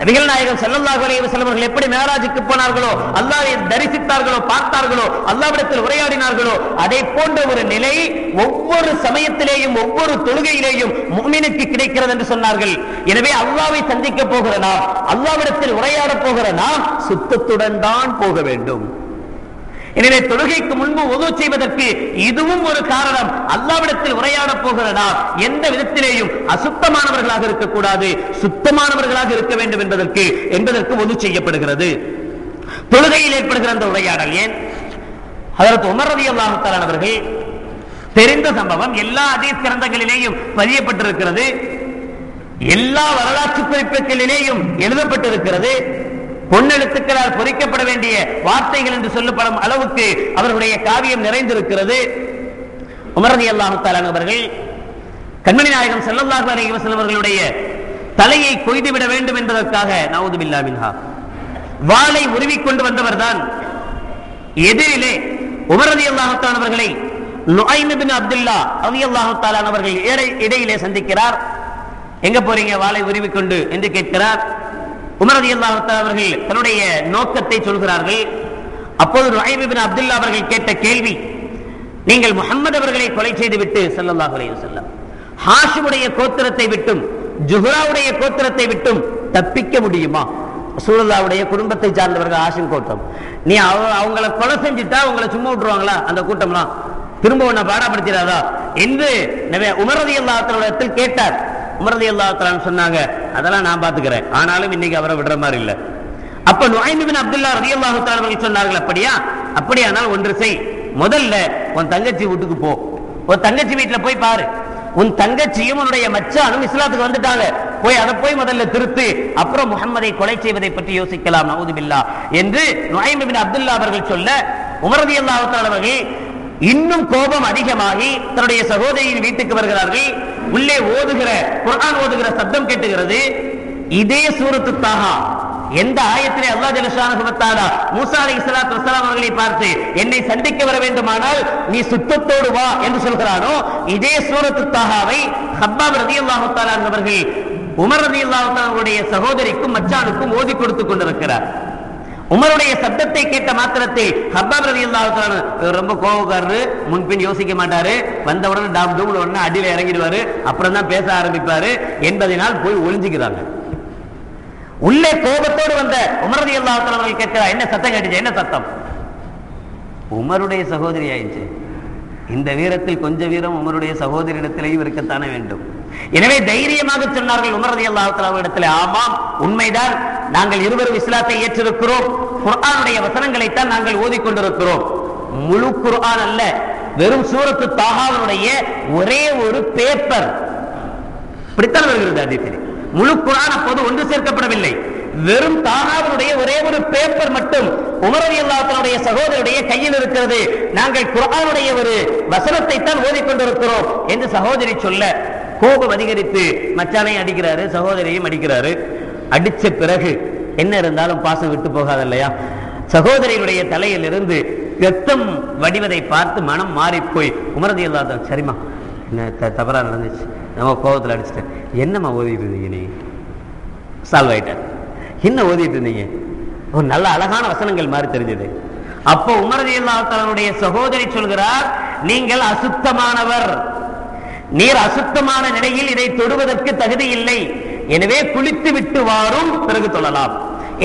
நபிகள் நாயகம் ஸல்லல்லாஹு அலைஹி வஸல்லம் அவர்கள் எப்படி மேராஜுக்கு போனார்களோ, அல்லாஹ்வை தரிசித்தார்களோ, பார்த்தார்களோ, அல்லாஹ்விடத்தில் உரையாடினார்களோ, அதை போன்ற ஒரு நிலை ஒவ்வொரு சமயத்திலேயும் ஒவ்வொரு தொழுகையிலேயும் முஃமினுக்கு கிடைக்கிறது என்று சொன்னார்கள். எனவே அல்லாஹ்வை சந்திக்க போகிற நாம், அல்லாஹ்விடத்தில் உரையாட போகிற நாம் சுத்தத்துடன் தான் போக வேண்டும். எனவே தொழுகைக்கு முன்பு wudu செய்வதற்கு இதுவும் ஒரு காரணம். அல்லாஹ்விடத்தில் உரையாட போகிற நாம் எந்த விதத்திலேயும் அசுத்தமானவர்களாக இருக்கக்கூடாது, சுத்தமானவர்களாக இருக்க வேண்டும் என்பதற்கு wudu செய்யப்படுகிறது. தொழுகையில் ஏற்படுகிற அந்த உரையாடல் ஏன்? ஹஜ்ரத் உமர் ரலியல்லாஹு தஆலா அவர்கள், தெரிந்த சம்பவம், எல்லா ஹதீஸ் கிரந்தங்களிலேயும் பதியப்பட்டிருக்கிறது, எல்லா வரலாற்று குறிப்புகளிலேயும் எழுதப்பட்டிருக்கிறது. பொன்னெழுத்துக்களால் பொறிக்கப்பட வேண்டிய வார்த்தைகள் என்று சொல்லப்படும் அளவுக்கு அவர்களுடைய காவியம் நிறைந்திருக்கிறது. உமர் ரலியல்லாஹு தஆலா அவர்கள் கண்மணி நாயகம் ஸல்லல்லாஹு அலைஹி வஸல்லம் அவர்களுடைய தலையை கொய்துவிட வேண்டும் என்பதற்காக நஊது பில்லாஹ் மின்ஹா வாளை உருவிக் கொண்டு வந்தவர்தான். எதிரிலே உமர் ரலியல்லாஹு தஆலா அவர்களை நுஐம் இப்னு அப்துல்லாஹ் ரலியல்லாஹு தஆலா அவர்கள் இடையிலே சந்திக்கிறார். எங்க போறீங்க வாளை உருவிக் கொண்டு என்று கேட்கிறார். உமர் ரலியல்லாஹு தஆலா அவர்கள் தன்னுடைய நோக்கத்தை சொல்கிறார்கள். அப்போது நுஐம் இப்னு அப்துல்லாஹ் அவர்கள் கேட்ட கேள்வி, நீங்கள் முஹம்மது அவர்களை கொலை செய்துவிட்டு ஸல்லல்லாஹு அலைஹி வஸல்லம் ஹாஷிமுடைய கோத்திரத்தை விட்டும் ஜுஹ்ராவுடைய கோத்திரத்தை விட்டும் தப்பிக்க முடியுமா? ரசூலுல்லாஹ்வுடைய குடும்பத்தை சார்ந்தவர்கள் ஹாஷிம் கோத்திரம். நீ அவங்கள கொலை செஞ்சுட்டா உங்களை சும்மா விட்டுருவாங்களா? அந்த கூட்டம்லாம் திரும்ப உன்னை பாடப்படுத்திடாதா என்று உமர் ரலியல்லாஹு தஆலா கேட்டார். உமர் ரலியல்லாஹு தஆலா சொன்னாங்க, அதெல்லாம் நான் பாத்துக்கிறேன், ஆனாலும் இன்னைக்கு அவரை விடுற மாதிரி இல்ல. அப்ப நுஐம் இப்னு அப்துல்லாஹ் ரலியல்லாஹு தஆலா அவர்கள் சொன்னார்கள், அப்படியானால் ஒன்று செய், முதல்ல உன் தங்கச்சி வீட்டுக்கு போ, உன் தங்கச்சி வீட்டுல போய் பாரு, உன் தங்கச்சியும் உன்னுடைய மச்சானும் இஸ்லாத்துக்கு வந்துட்டாங்க, போய் அதை போய் முதல்ல திருத்து, அப்புறம் முஹம்மதை கொலை செய்வதை பற்றி யோசிக்கலாம், நஊது பில்லாஹ் என்று நுஐம் இப்னு அப்துல்லாஹ் அவர்கள் சொல்ல, உமர் ரலியல்லாஹு தஆலா அவர்கள் இன்னும் கோபம் அதிகமாகி தன்னுடைய சகோதரியின் வீட்டுக்கு வருகிறார்கள். உள்ளே குர்ஆன் ஓதுகிற சத்தம் கேட்டுகிறது. இதே சூரத்து தாஹா, எந்த ஆயத்திலே அல்லாஹ் ஜல்ல ஷானஹு வ தஆலா மூசா அலைஹிஸ்ஸலாத்து வஸ்ஸலாம் அவர்களை பார்த்து என்னை சந்திக்க வர வேண்டுமானால் நீ சுத்தத்தோடு வா என்று சொல்கிறானோ, இதே சூரத்து தாஹாவை ஹப்பாப் ரலியல்லாஹு தஆலா அவர்கள் உமர் ரலியல்லாஹு தஆலா அவருடைய சகோதரிக்கும் மச்சானுக்கும் ஓதி கொடுத்துக் கொண்டிருக்கிறார். உமருடைய சப்தத்தை கேட்ட மாத்திரத்தில் ஹப்பாப் ரலியல்லாஹு தஆலா ரொம்ப கோபக்காரரு, முன்பின் யோசிக்க மாட்டாரு, வந்தவுடனே டாம் டூம்ல உடனே அடியில இறங்கிடுவாரு, அப்புறம் தான் பேச ஆரம்பிப்பாரு என்பதனால் போய் ஒளிஞ்சுக்கிறாங்க. உள்ளே கோபத்தோடு வந்த உமர் ரலியல்லாஹு தஆலா அவர்கள் கேட்கிறார், என்ன சத்தம் கேட்டுச்சு, என்ன சத்தம்? உமருடைய சகோதரி ஆயிடுச்சு. இந்த வீரத்தில் கொஞ்ச வீரம் உமருடைய சகோதரியிடத்திலேயும் இருக்கத்தானே வேண்டும். எனவே தைரியமாக சொன்னார்கள் உமர் ரலியல்லாஹு தஆலா அவர்களிடத்தில், ஆமாம் உண்மைதான், நாங்கள் இருவரும் இஸ்லாத்தை ஏற்றிருக்கிறோம், குர்ஆனுடைய வசனங்களை தான் நாங்கள் ஓதிக்கொண்டிருக்கிறோம், முழு குர்ஆன் அல்ல, வெறும் சூரத்து தாஹாவுடைய ஒரே ஒரு பேப்பர், இப்படித்தான் வருகிறது ஹதீஸிலே. முழு குர்ஆன் அப்போது ஒன்று சேர்க்கப்படவில்லை, வெறும் தாஹாவுடைய ஒரே ஒரு பேப்பர் மட்டும் உமர் ரலியல்லாஹு தஆலா சகோதரருடைய கையில் இருக்கிறது, நாங்கள் குர்ஆனுடைய ஒரு வசனத்தை தான் ஓதிக்கொண்டிருக்கிறோம் என்று சகோதரி சொல்ல, கோபம் அதிகரித்து மச்சானை அடிக்கிறாரு, சகோதரியையும் அடிக்கிறாரு. அடிச்ச பிறகு என்ன இருந்தாலும் பாசம் விட்டு போகாது இல்லையா? சகோதரியுடைய தலையில் இருந்து ரத்தம் வடிவதை பார்த்து மனம் மாறி போய் உமர் ரலியல்லாஹு தஆலா, சரிம்மா என்ன தவறா நடந்துச்சு, நம்ம கோபத்தில் அடிச்சிட்டேன், என்னம்மா ஓதிட்டு இருந்தீங்க, நீ சால்வ் ஆயிட்டார், என்ன ஓதிட்டு இருந்தீங்க, ஒரு நல்ல அழகான வசனங்கள் மாதிரி தெரிஞ்சது. அப்போ உமர் ரலியல்லாஹு தஆலாவுடைய சகோதரி சொல்கிறார், நீங்கள் அசுத்தமானவர், நீர் அசுத்தமான நிலையில் இதை தொடுவதற்கு தகுதி இல்லை, எனவே குளித்து விட்டு வாரும், பிறகு தொழலாம்.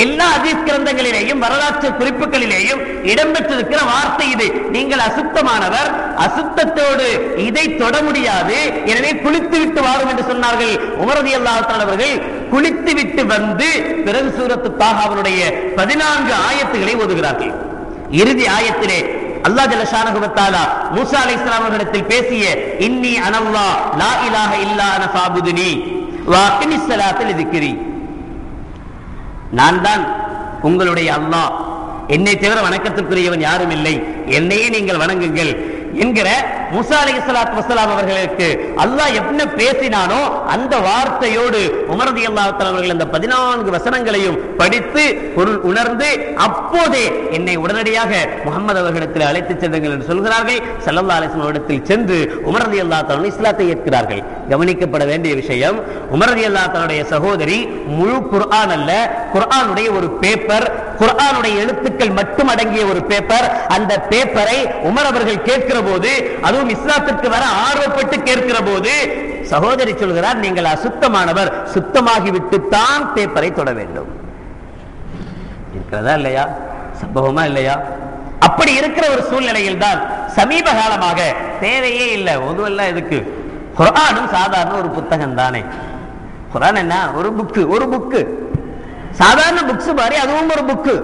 எல்லா ஹதீஸ் கிரந்தங்களிலேயும் வரலாற்று குறிப்புகளிலேயும் இடம்பெற்றிருக்கிற வார்த்தை இது. நீங்கள் அசுத்தமானவர், அசுத்தத்தோடு இதை தொட முடியாது, எனவே குளித்து விட்டு வாரும் என்று சொன்னார்கள். உமர் ரலியல்லாஹு தஆலா அவர்கள் குளித்து விட்டு வந்து பிறகு சூரத்து தாஹாவுடைய 14 ஆயத்துகளை ஓதுகிறார்கள். இறுதி ஆயத்திலே அல்லாஹ் ஜல்ல ஷானஹு வ தஆலா மூசா அலைஹிஸ்ஸலாம் அவர்களிடத்தில் பேசிய இன்னி அனல்லாஹ் லா இலாஹ இல்லா அன ஃபஅபுதுனி வ அகிமிஸ் ஸலாத்த லிذிக்ரி, நான் தான் உங்களுடைய அல்லாஹ், என்னை தவிர வணக்கத்திற்குரியவன் யாரும் இல்லை, என்னையே நீங்கள் வணங்குங்கள் என்கிற மூசா அலைஹிஸ்ஸலாத்து வஸ்ஸலாம் அவர்களுக்கு அல்லாஹ் என்ன பேசினானோ அந்த வார்த்தையோடு உமர் ரலியல்லாஹு தஆலா அவர்கள் அந்த 14 வசனங்களையும் படித்து பொருள் உணர்ந்து அப்போதே என்னை உடனடியாக முஹம்மது அவர்களிடத்தில் அழைத்துச் செல்லுங்கள் என்று சொல்கிறார்கள். ஸல்லல்லாஹு அலைஹி வஸல்லம் இடத்தில் சென்று உமர் ரலியல்லாஹு தஆலா இஸ்லாத்தை ஏற்கிறார்கள். கவனிக்கப்பட வேண்டிய விஷயம், உமர் ரலியல்லாஹு தஆலாவுடைய சகோதரி முழு குர்ஆன் அல்ல, குர்ஆனுடைய ஒரு பேப்பர், குர்ஆனுடைய எழுத்துக்கள் மட்டும் அடங்கிய ஒரு பேப்பர். அந்த பேப்பரை உமர் அவர்கள் கேட்கிற போது, அதுவும் இஸ்லாத்திற்கு வர ஆர்வப்பட்டு கேட்கிற போது சகோதரி சொல்கிறார், நீங்கள் அசுத்தமானவர், சுத்தமாகிவிட்டு தான் பேப்பரை தொட வேண்டும். இருக்கிறதா இல்லையா? சம்பவமா இல்லையா? அப்படி இருக்கிற ஒரு சூழ்நிலையில் தான் சமீப காலமாக தேவையே இல்லை, ஒதுவெல்லாம் எதுக்கு, குர்ஆனும் சாதாரண ஒரு புத்தகம் தானே. குர்ஆன் என்ன, ஒரு புக்கு, சாதாரண புக்ஸ் மாதிரி அதுவும் ஒரு புக்கு.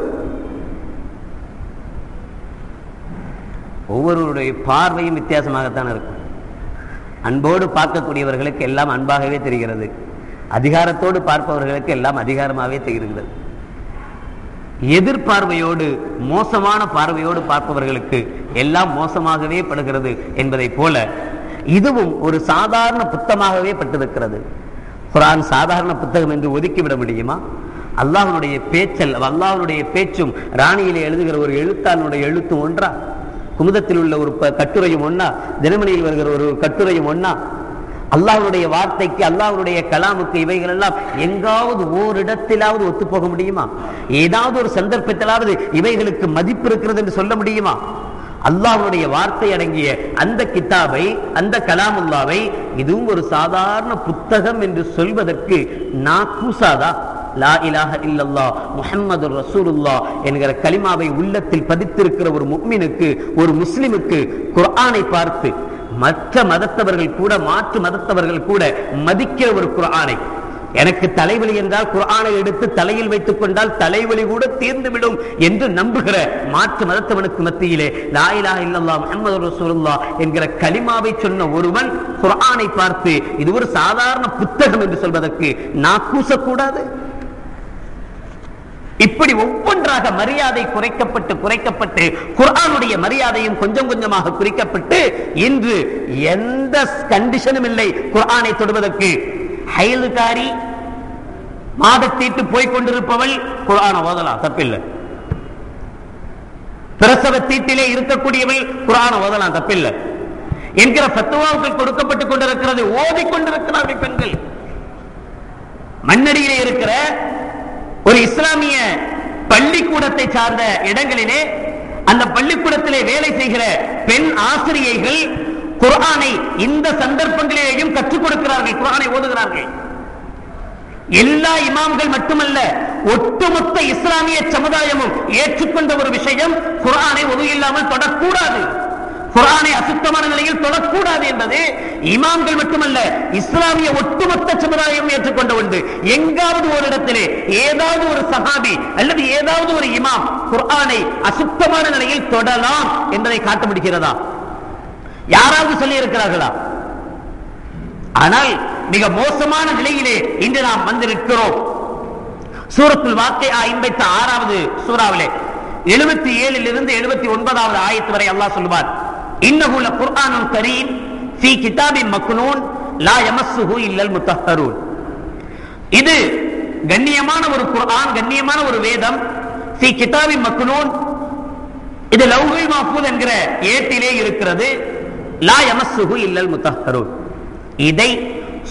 ஒவ்வொருவருடைய பார்வையும் வித்தியாசமாகத்தான் இருக்கும். அன்போடு பார்க்கக்கூடியவர்களுக்கு எல்லாம் அன்பாகவே தெரிகிறது, அதிகாரத்தோடு பார்ப்பவர்களுக்கு எல்லாம் அதிகாரமாகவே தெரிகிறது. எதிர்பார்வையோடு மோசமான பார்வையோடு பார்ப்பவர்களுக்கு எல்லாம் மோசமாகவே படுகிறது என்பதை போல இதுவும் ஒரு சாதாரண புத்தகமாகவே பட்டிருக்கிறது. குர்ஆன் சாதாரண புத்தகம் என்று ஒதுக்கிவிட முடியுமா? அல்லாஹ்வுடைய பேச்சல், அல்லாஹ்வுடைய பேச்சும் ராணியிலே எழுதுகிற ஒரு எழுத்தாளனுடைய எழுத்தும் ஒன்றா? குமுதத்தில் உள்ள ஒரு கட்டுரையும் ஒன்னா, தினமணியில் வருகிற ஒரு கட்டுரையும் ஒன்னா? அல்லாஹ்வுடைய வார்த்தைக்கு, அல்லாஹ்வுடைய கலாமுக்கு இவைகள் எல்லாம் எங்காவது ஓரிடத்திலாவது ஒத்து போக முடியுமா? ஏதாவது ஒரு சந்தர்ப்பத்திலாவது இவைகளுக்கு மதிப்பு இருக்கிறது என்று சொல்ல முடியுமா? அல்லாஹ்வுடைய வார்த்தை அடங்கிய அந்த கிதாபை, அந்த கலாமுல்லாவை இதுவும் ஒரு சாதாரண புத்தகம் என்று சொல்வதற்கு நாக்கூசாதா? லா இலாஹ இல்லல்லாஹ் முஹம்மதுர் ரசூலுல்லாஹ் என்கிற கலிமாவை உள்ளத்தில் பதித்திருக்கிற ஒரு முஃமினுக்கு, ஒரு முஸ்லிமுக்கு குர்ஆனை பார்த்து மற்ற மதத்தவர்கள் கூட, மாற்று மதத்தவர்கள் கூட மதிக்கிற ஒரு குர்ஆனை, எனக்கு தலைவலி என்றால் குர்ஆனை எடுத்து தலையில் வைத்துக் கொண்டால் தலைவலி கூட தீர்ந்துவிடும் என்று நம்புகிற மாற்று மதத்தவனுக்கு மத்தியிலே லா இலாஹ இல்லல்லாஹ் முஹம்மதுர் ரசூலுல்லாஹ் என்கிற கலிமாவை சொன்ன ஒருவன் குர்ஆனை பார்த்து இது ஒரு சாதாரண புத்தகம் என்று சொல்வதற்கு நாக்கூசக்கூடாது? இப்படி ஒவ்வொன்றாக மரியாதை குறைக்கப்பட்டு குர்ஆனுடைய மரியாதையும் கொஞ்சம் கொஞ்சமாக குறிக்கப்பட்டு இன்று எந்த கண்டிஷனும் இல்லை குர்ஆனை தொடுவதற்கு. ஹைலுக்காரி, மாதத்தீட்டு போய்கொண்டிருப்பவள் குர்ஆனை ஓதலாம், தப்பில்லை. பிரசவ தீட்டிலே இருக்கக்கூடியவள் குர்ஆனை ஓதலாம், தப்பில்லை என்கிற ஃபத்வாக்கள் கொடுக்கப்பட்டுக் கொண்டிருக்கிறது. ஓதிக்கொண்டிருக்கிறார்கள் பெண்கள். மண்ணடியிலே இருக்கிற ஒரு இஸ்லாமிய பள்ளிக்கூடத்தை சார்ந்த இடங்களிலே, அந்த பள்ளிக்கூடத்திலே வேலை செய்கிற பெண் ஆசிரியைகள் குர்ஆனை இந்த சந்தர்ப்பங்களிலேயும் கற்றுக் கொடுக்கிறார்கள், குர்ஆனை ஓதுகிறார்கள். எல்லா இமாம்கள் மட்டுமல்ல, ஒட்டுமொத்த இஸ்லாமிய சமுதாயமும் ஏற்றுக்கொண்ட ஒரு விஷயம், குர்ஆனை ஒது இல்லாமல் தொடக்கூடாது, குர்ஆனை அசுத்தமான நிலையில் தொடக்கூடாது என்பது இமாம்கள் மட்டுமல்ல, இஸ்லாமிய ஒட்டுமொத்த சமுதாயம் ஏற்றுக்கொண்ட ஒன்று. எங்காவது ஒரு இடத்திலே ஏதாவது ஒரு சஹாபி அல்லது ஏதாவது ஒரு இமாம் குர்ஆனை அசுத்தமான நிலையில் தொடலாம் என்பதை காட்ட முடிகிறதா? யாராவது சொல்லி இருக்கிறார்களா? ஆனால் மிக மோசமான நிலையிலே இன்று நாம் வந்திருக்கிறோம். சூரத்துல் வாக்கியா 56வது சூராவிலே 77 இருந்து 79வது ஆயத்து வரை அல்லாஹ் சொல்வார், இன்னஹு லகுர்ஆனுன் கரீம் ஃபீ கிதாபின் மக்னூன் லா யமஸ்ஸுஹு இல்லல் முத்தஹ்ஹரூன். இது கண்ணியமான ஒரு குர்ஆன், கண்ணியமான ஒரு வேதம். ஃபீ கிதாபின் மக்னூன், இது லவ்ஹுல் மஹ்ஃபூஸ் என்கிற ஏட்டிலே இருக்கிறது. லா யமஸ்ஸுஹு இல்லல் முத்தஹ்ஹரூன், இதை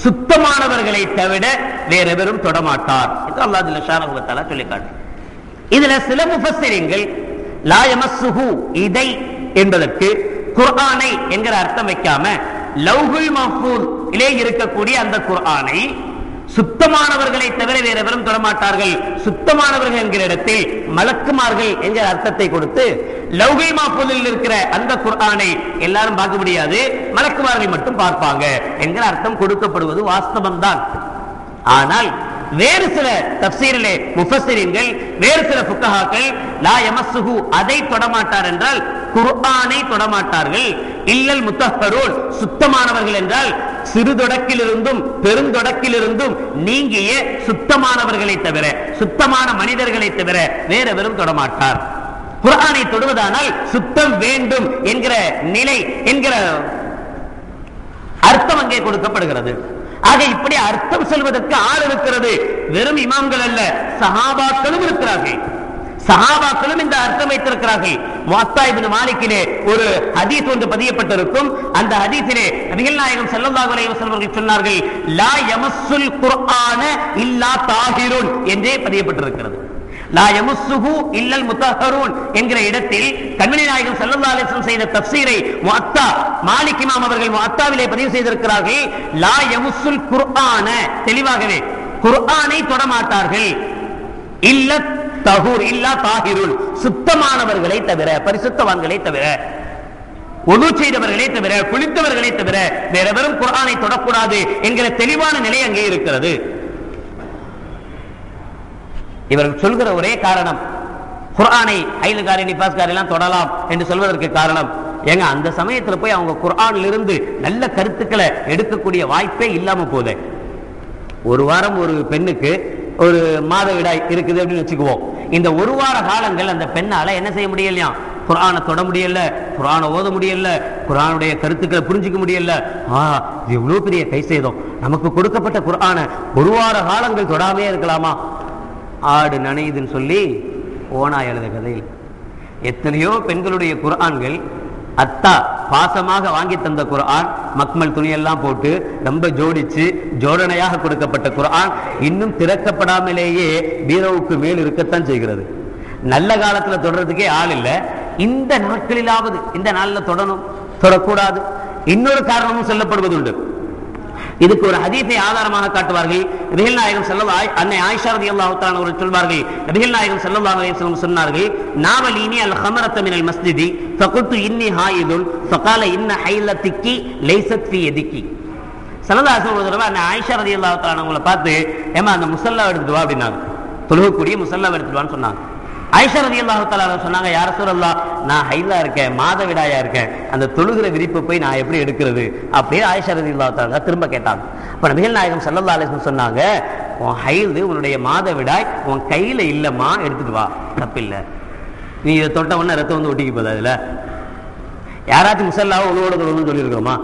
சுத்தமானவர்களை தவிர வேறெவரும் தொடமாட்டார் என்று அல்லாஹ் ஜல்ல ஷானஹு வ தஆலா சொல்லி காட்டு. இதுல சில முஃபஸ்ஸிரீன்கள் லா யமஸ்ஸுஹு இதை என்பதற்கு குர்ஆனை என்கிற அர்த்தம் வைக்காம லவ்ஹுல் மஹ்ஃபூஸ் இலே இருக்கக்கூடிய அந்த குர்ஆனை சுத்தமானவர்களை தவிர வேறெவரும் தொடமாட்டார்கள், சுத்தமானவர்கள் என்கிற இடத்தில் மலக்குமார்கள் என்கிற அர்த்தத்தை கொடுத்து லவ்ஹுல் மஹ்ஃபூஸில் இருக்கிற அந்த குர்ஆனை எல்லாரும் பார்க்க முடியாது, மலக்குமார்கள் மட்டும் பார்ப்பாங்க என்கிற அர்த்தம் கொடுக்கப்படுவது வாஸ்தவம் தான். ஆனால் வேறு சில தஃசீரிலே முஃபஸ்ஸிரீன்கள், வேறு சில ஃபுகஹாக்கள் லா யமஸ்ஸுஹு அதை தொடமாட்டார் என்றால் குர்ஆனை தொடமாட்டார்கள். இல்லல் முத்தஹ்ஹரூன் சுத்தமானவர்கள் என்றால் சிறு தொடக்கிலிருந்தும் பெருந்தொடக்கிலிருந்தும் நீங்கிய சுத்தமானவர்களை தவிர, சுத்தமான மனிதர்களை தவிர வேறெவரும் தொடமாட்டார். குர்ஆனை தொடுவதானால் சுத்தம் வேண்டும் என்கிற நிலை, என்கிற அர்த்தம் அங்கே கொடுக்கப்படுகிறது. ஆக இப்படி அர்த்தம் சொல்வதற்கு ஆள் இருக்கிறது. வெறும் இமாம்கள் அல்ல, சஹாபாக்களும் இருக்கிறார்கள். சஹாபாக்களும் இந்த அர்த்தம் வைத்திருக்கிறார்கள். முஅத்தா இப்னு மாலிக்கிலே ஒரு ஹதீஸ் ஒன்று பதியப்பட்டிருக்கும். அந்த ஹதீஸிலே நபிகள் நாயகம் ஸல்லல்லாஹு அலைஹி வஸல்லம் அவர்கள் சொன்னார்கள், லா யமஸ்ஸுல் குர்ஆன இல்லா தாஹிருன் என்றே பதியப்பட்டிருக்கிறது. லா யமஸ்ஸுஹு இல்லல் முத்தஹ்ஹரூன் என்கிற இடத்தில் கண்மணி நாயகம் ஸல்லல்லாஹு அலைஹி வஸல்லம் செய்த தஃசீரை முஅத்தா மாலிக் இமாம் அவர்கள் முஅத்தாவிலே பதிவு செய்திருக்கிறார்கள். லா யமஸ்ஸுல் குர்ஆன, தெளிவாகவே குர்ஆனை தொடமாட்டார்கள். இல்ல தஹூர் இல்லா தாஹிருன், சுத்தமானவர்களை தவிர, பரிசுத்தவான்களை தவிர, ஒது செய்தவர்களை தவிர, குளித்தவர்களை தவிர வேறெவரும் குர்ஆனை தொடக்கூடாது என்கிற தெளிவான நிலை அங்கே இருக்கிறது. இவர்கள் சொல்கிற ஒரே காரணம், குர்ஆனை ஐலுகாரி நிபாஸ்காரி எல்லாம் தொடலாம் என்று சொல்வதற்கு காரணம், ஏங்க அந்த சமயத்தில் போய் அவங்க குர்ஆனில் இருந்து நல்ல கருத்துக்களை எடுக்கக்கூடிய வாய்ப்பே இல்லாம போகுது. ஒரு வாரம் ஒரு பெண்ணுக்கு ஒரு மாதவிடாய் இருக்குது அப்படின்னு வச்சுக்குவோம். இந்த ஒரு வார காலங்கள் அந்த பெண்ணால என்ன செய்ய முடியலையா? குர்ஆனை தொட முடியல, குர்ஆனை ஓத முடியல, குர்ஆனுடைய கருத்துக்களை புரிஞ்சுக்க முடியல. இது எவ்வளவு பெரிய கை செய்தோம். நமக்கு கொடுக்கப்பட்ட குர்ஆனை ஒரு வார காலங்கள் தொடாமே இருக்கலாமா? ஆடு நனையுதுன்னு சொல்லி ஓனா எழுத கதையில் எத்தனையோ பெண்களுடைய குர்ஆன்கள், அத்தா பாசமாக வாங்கி தந்த குர்ஆன், மக்மல் துணியெல்லாம் போட்டு ரொம்ப ஜோடிச்சு ஜோடனையாக கொடுக்கப்பட்ட குர்ஆன் இன்னும் திறக்கப்படாமலேயே பீரோவுக்கு மேல் இருக்கத்தான் செய்கிறது. நல்ல காலத்துல தொடர்றதுக்கே ஆள் இல்லை. இந்த நாட்களிலாவது இந்த நாளில் தொடணும், தொடக்கூடாது. இன்னொரு காரணமும் சொல்லப்படுவதுண்டு. இதுக்கு ஒரு ஹதீஸை ஆதாரமாக காட்டுவார்கள். நபிகள் நாயகம் ஸல்லல்லாஹு அன்னை ஆயிஷா রাদিয়াল্লাহு தஆலா அவர்கள் சொல்வார்கள், நபிகள் நாயகம் ஸல்லல்லாஹு அலைஹி வஸல்லம் சொன்னார்கள், நாவலீனி அல் ஹமரத மினல் மஸ்ஜிதி ஃபகுல்து இன்னி ஹாயிதுன் ஃபகால இன்ன ஹைலத்திக்கி லைஸத் ஃபீ யதிக்கி. ஸல்லல்லாஹு அலைஹி வஸல்லம் அன்னை ஆயிஷா রাদিয়াল্লাহு தஆலா அவங்களை பார்த்து, ஏமா அந்த முஸல்லா எடுத்துட்டு வா அப்படின்னாங்க. தொழுகக்கூடிய முஸல்லா எடுத்துட்டு வான்னு சொன்னாங்க. ஆயிஷா রাদিয়াল্লাহு தஆலா சொன்னாங்க, யா ரசூலல்லாஹ், நான் ஹைலா இருக்கேன், மாதவிடாயா இருக்கேன், அந்த தொழுகிற விரிப்பு போய் நான் எப்படி எடுக்கிறது அப்படியே ஆயிஷா রাদিয়াল্লাহு தஆலா திரும்ப கேட்டாங்க. அப்ப நபிகள் நாயகம் ஸல்லல்லாஹு அலைஹி வஸல்லம் சொன்னாங்க, உன் ஹைது உன்னுடைய மாதவிடாய் உன் கையில இல்லம்மா, எடுத்துட்டு வா, தப்பில்லை. நீ இதை தொட்ட உடனே ரத்தம் வந்து ஒட்டிக்கு போதா? அதுல யாராச்சும் முஸல்லாவை உங்களோட தொழுன்னு சொல்லியிருக்கிறோமா?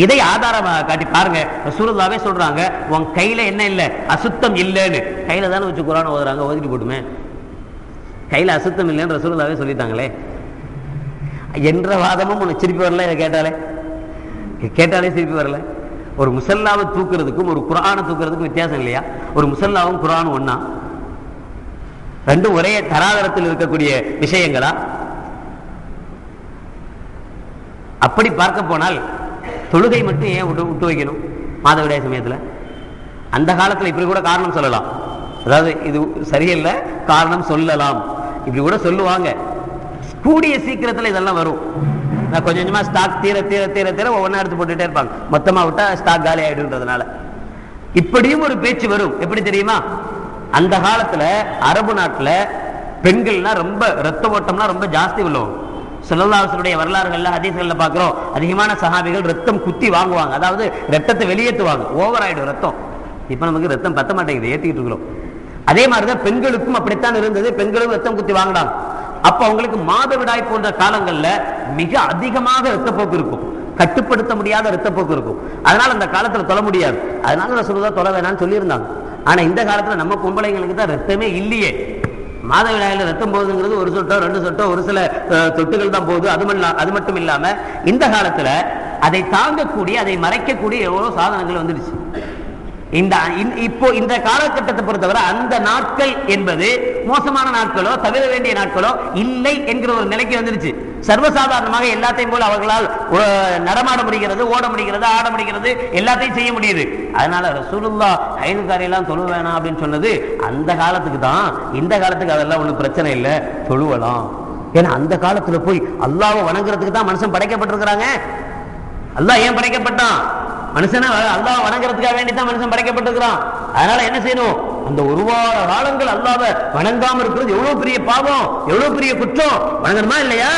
இதை ஆதாரமாக காட்டி பாருங்க. ரசூலுல்லாஹ்வே சொல்றாங்க, உன் கையில என்ன இல்லை? அசுத்தம் இல்லைன்னு. கையில தானே வச்சு குர்ஆன் ஓதுறாங்க, ஓதிட்டு போட்டுமே. கையில அசுத்தம் இல்லைன்னு ரசூலுல்லாஹ்வே சொல்லிட்டாங்களே என்ற வாதமும் உனக்கு சிரிப்பு வரல. இதை கேட்டாலே சிரிப்பு வரல. ஒரு முஸல்லாவை தூக்குறதுக்கும் ஒரு குர்ஆனை தூக்குறதுக்கும் வித்தியாசம் இல்லையா? ஒரு முஸல்லாவும் குர்ஆனும் ஒண்ணா? ரெண்டும் ஒரே தராதரத்தில் இருக்கக்கூடிய விஷயங்களா? அப்படி பார்க்க போனால் தொழுகை மட்டும் ஏன் விட்டு வைக்கணும் மாதவிடாய் சமயத்தில்? அந்த காலத்தில் இப்படி கூட காரணம் சொல்லலாம். அதாவது இது சரியில்லை, காரணம் சொல்லலாம், இப்படி கூட சொல்லுவாங்க. கூடிய சீக்கிரத்தில் இதெல்லாம் வரும். நான் கொஞ்சம் கொஞ்சமா ஸ்டாக் தீர தீர தீர தீர ஒவ்வொன்றா எடுத்து போட்டுட்டே இருப்பாங்க. மொத்தமா விட்டா ஸ்டாக் காலி ஆயிடுன்றதுனால இப்படியும் ஒரு பேச்சு வரும். எப்படி தெரியுமா? அந்த காலத்துல அரபு நாட்டுல பெண்கள்னா ரொம்ப ரத்த ஓட்டம்னா ரொம்ப ஜாஸ்தி உள்ளவங்க. ஸல்லல்லாஹு அலைஹி வஸல்லம் வரலாறுகள்ல ஹதீஸ்கள்ல பார்க்கிறோம், அதிகமான சஹாபிகள் ரத்தம் குத்தி வாங்குவாங்க. அதாவது ரத்தத்தை வெளியேற்றுவாங்க, ஓவர் ஆயிடும் ரத்தம். இப்ப நமக்கு ரத்தம் பத்த மாட்டேங்குது, ஏற்றிக்கிட்டு இருக்கிறோம். அதே மாதிரிதான் பெண்களுக்கும் அப்படித்தான் இருந்தது. பெண்களும் ரத்தம் குத்தி வாங்கினாங்க. அப்ப அவங்களுக்கு மாதவிடாய் போன்ற காலங்கள்ல மிக அதிகமாக ரத்தப்போக்கு இருக்கும், கட்டுப்படுத்த முடியாத ரத்தப்போக்கு இருக்கும். அதனால அந்த காலத்துல தொழ முடியாது. அதனால ரசூலுல்லாஹ் தொழ வேணாம்னு சொல்லியிருந்தாங்க. ஆனா இந்த காலத்துல நம்ம பொம்பளைங்களுக்கு தான் ரத்தமே இல்லையே. மாதவிடாயில ரத்தம் போகுதுங்கிறது ஒரு சொட்டோ ரெண்டு சொட்டோ ஒரு சில தொட்டுகள் தான் போகுது. அது மட்டும் இல்லாம இந்த காலத்துல அதை தாங்கக்கூடிய, அதை மறைக்கக்கூடிய எவ்வளவு சாதனங்கள் வந்துடுச்சு. இப்போ இந்த காலகட்டத்தை பொறுத்தவரை அந்த நாட்கள் என்பது மோசமான நாட்களோ தவிர வேண்டிய நாட்களோ இல்லை என்கிற ஒரு நிலைக்கு வந்துருச்சு. சர்வசாதாரணமாக எல்லாத்தையும் போல அவர்களால் நடமாட முடிகிறது, ஓட முடிகிறது, ஆட முடிகிறது, எல்லாத்தையும் செய்ய முடியுது. அதனால ரசூலுல்லாஹ் ஐனுக்காரியெல்லாம் தொழு வேணாம் அப்படின்னு சொன்னது அந்த காலத்துக்கு தான். இந்த காலத்துக்கு அதெல்லாம் ஒன்றும் பிரச்சனை இல்லை, தொழுவலாம். ஏன்னா அந்த காலத்துல போய் அல்லாஹ்வை வணங்குறதுக்கு தான் மனுஷன் படைக்கப்பட்டிருக்கிறாங்க. அல்லாஹ் ஏன் படைக்கப்பட்டான்? மனுஷனை அல்லாஹ் வணங்குறதுக்காக வேண்டிதான் மனுஷன் படைக்கப்பட்டிருக்கிறான். அதனால என்ன செய்யணும்? அந்த ஒரு வார காலங்கள் அல்லாஹ்வை வணங்காம இருக்கிறது எவ்வளவு பெரிய பாவம், எவ்வளவு பெரிய குற்றம், வணங்கணுமா இல்லையா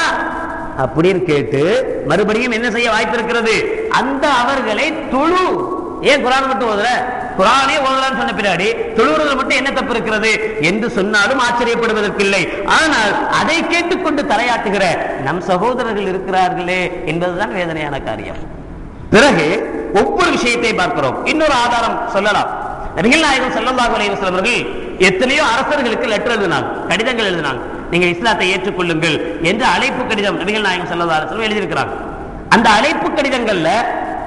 அப்படின்னு கேட்டு மறுபடியும் என்ன செய்ய வாய்ப்பு இருக்கிறது? அந்த அவர்களை தொழு. ஏன் குர்ஆன் மட்டும் ஓதுற? குர்ஆனே ஓதலான்னு சொன்ன பின்னாடி தொழுவுறதுல மட்டும் என்ன தப்பு இருக்கிறது என்று சொன்னாலும் ஆச்சரியப்படுவதற்கில்லை. ஆனால் அதை கேட்டுக்கொண்டு தலையாட்டுகிற நம் சகோதரர்கள் இருக்கிறார்களே என்பதுதான் வேதனையான காரியம். பிறகு ஒவ்வொரு விஷயத்தை பார்க்கிறோம். இன்னொரு ஆதாரம் சொல்லலாம். நபிகள் நாயகம் ஸல்லல்லாஹு அலைஹி வஸல்லம் அவர்கள் எத்தனையோ அரசர்களுக்கு லெட்டர் எழுதினாங்க, கடிதங்கள் எழுதினாங்க. நீங்க இஸ்லாத்தை ஏற்றுக்கொள்ளுங்கள் என்று அழைப்பு கடிதம் நபிகள் நாயகம் ஸல்லல்லாஹு அலைஹி வஸல்லம் எழுதியிருக்கிறாங்க. அந்த அழைப்பு கடிதங்கள்ல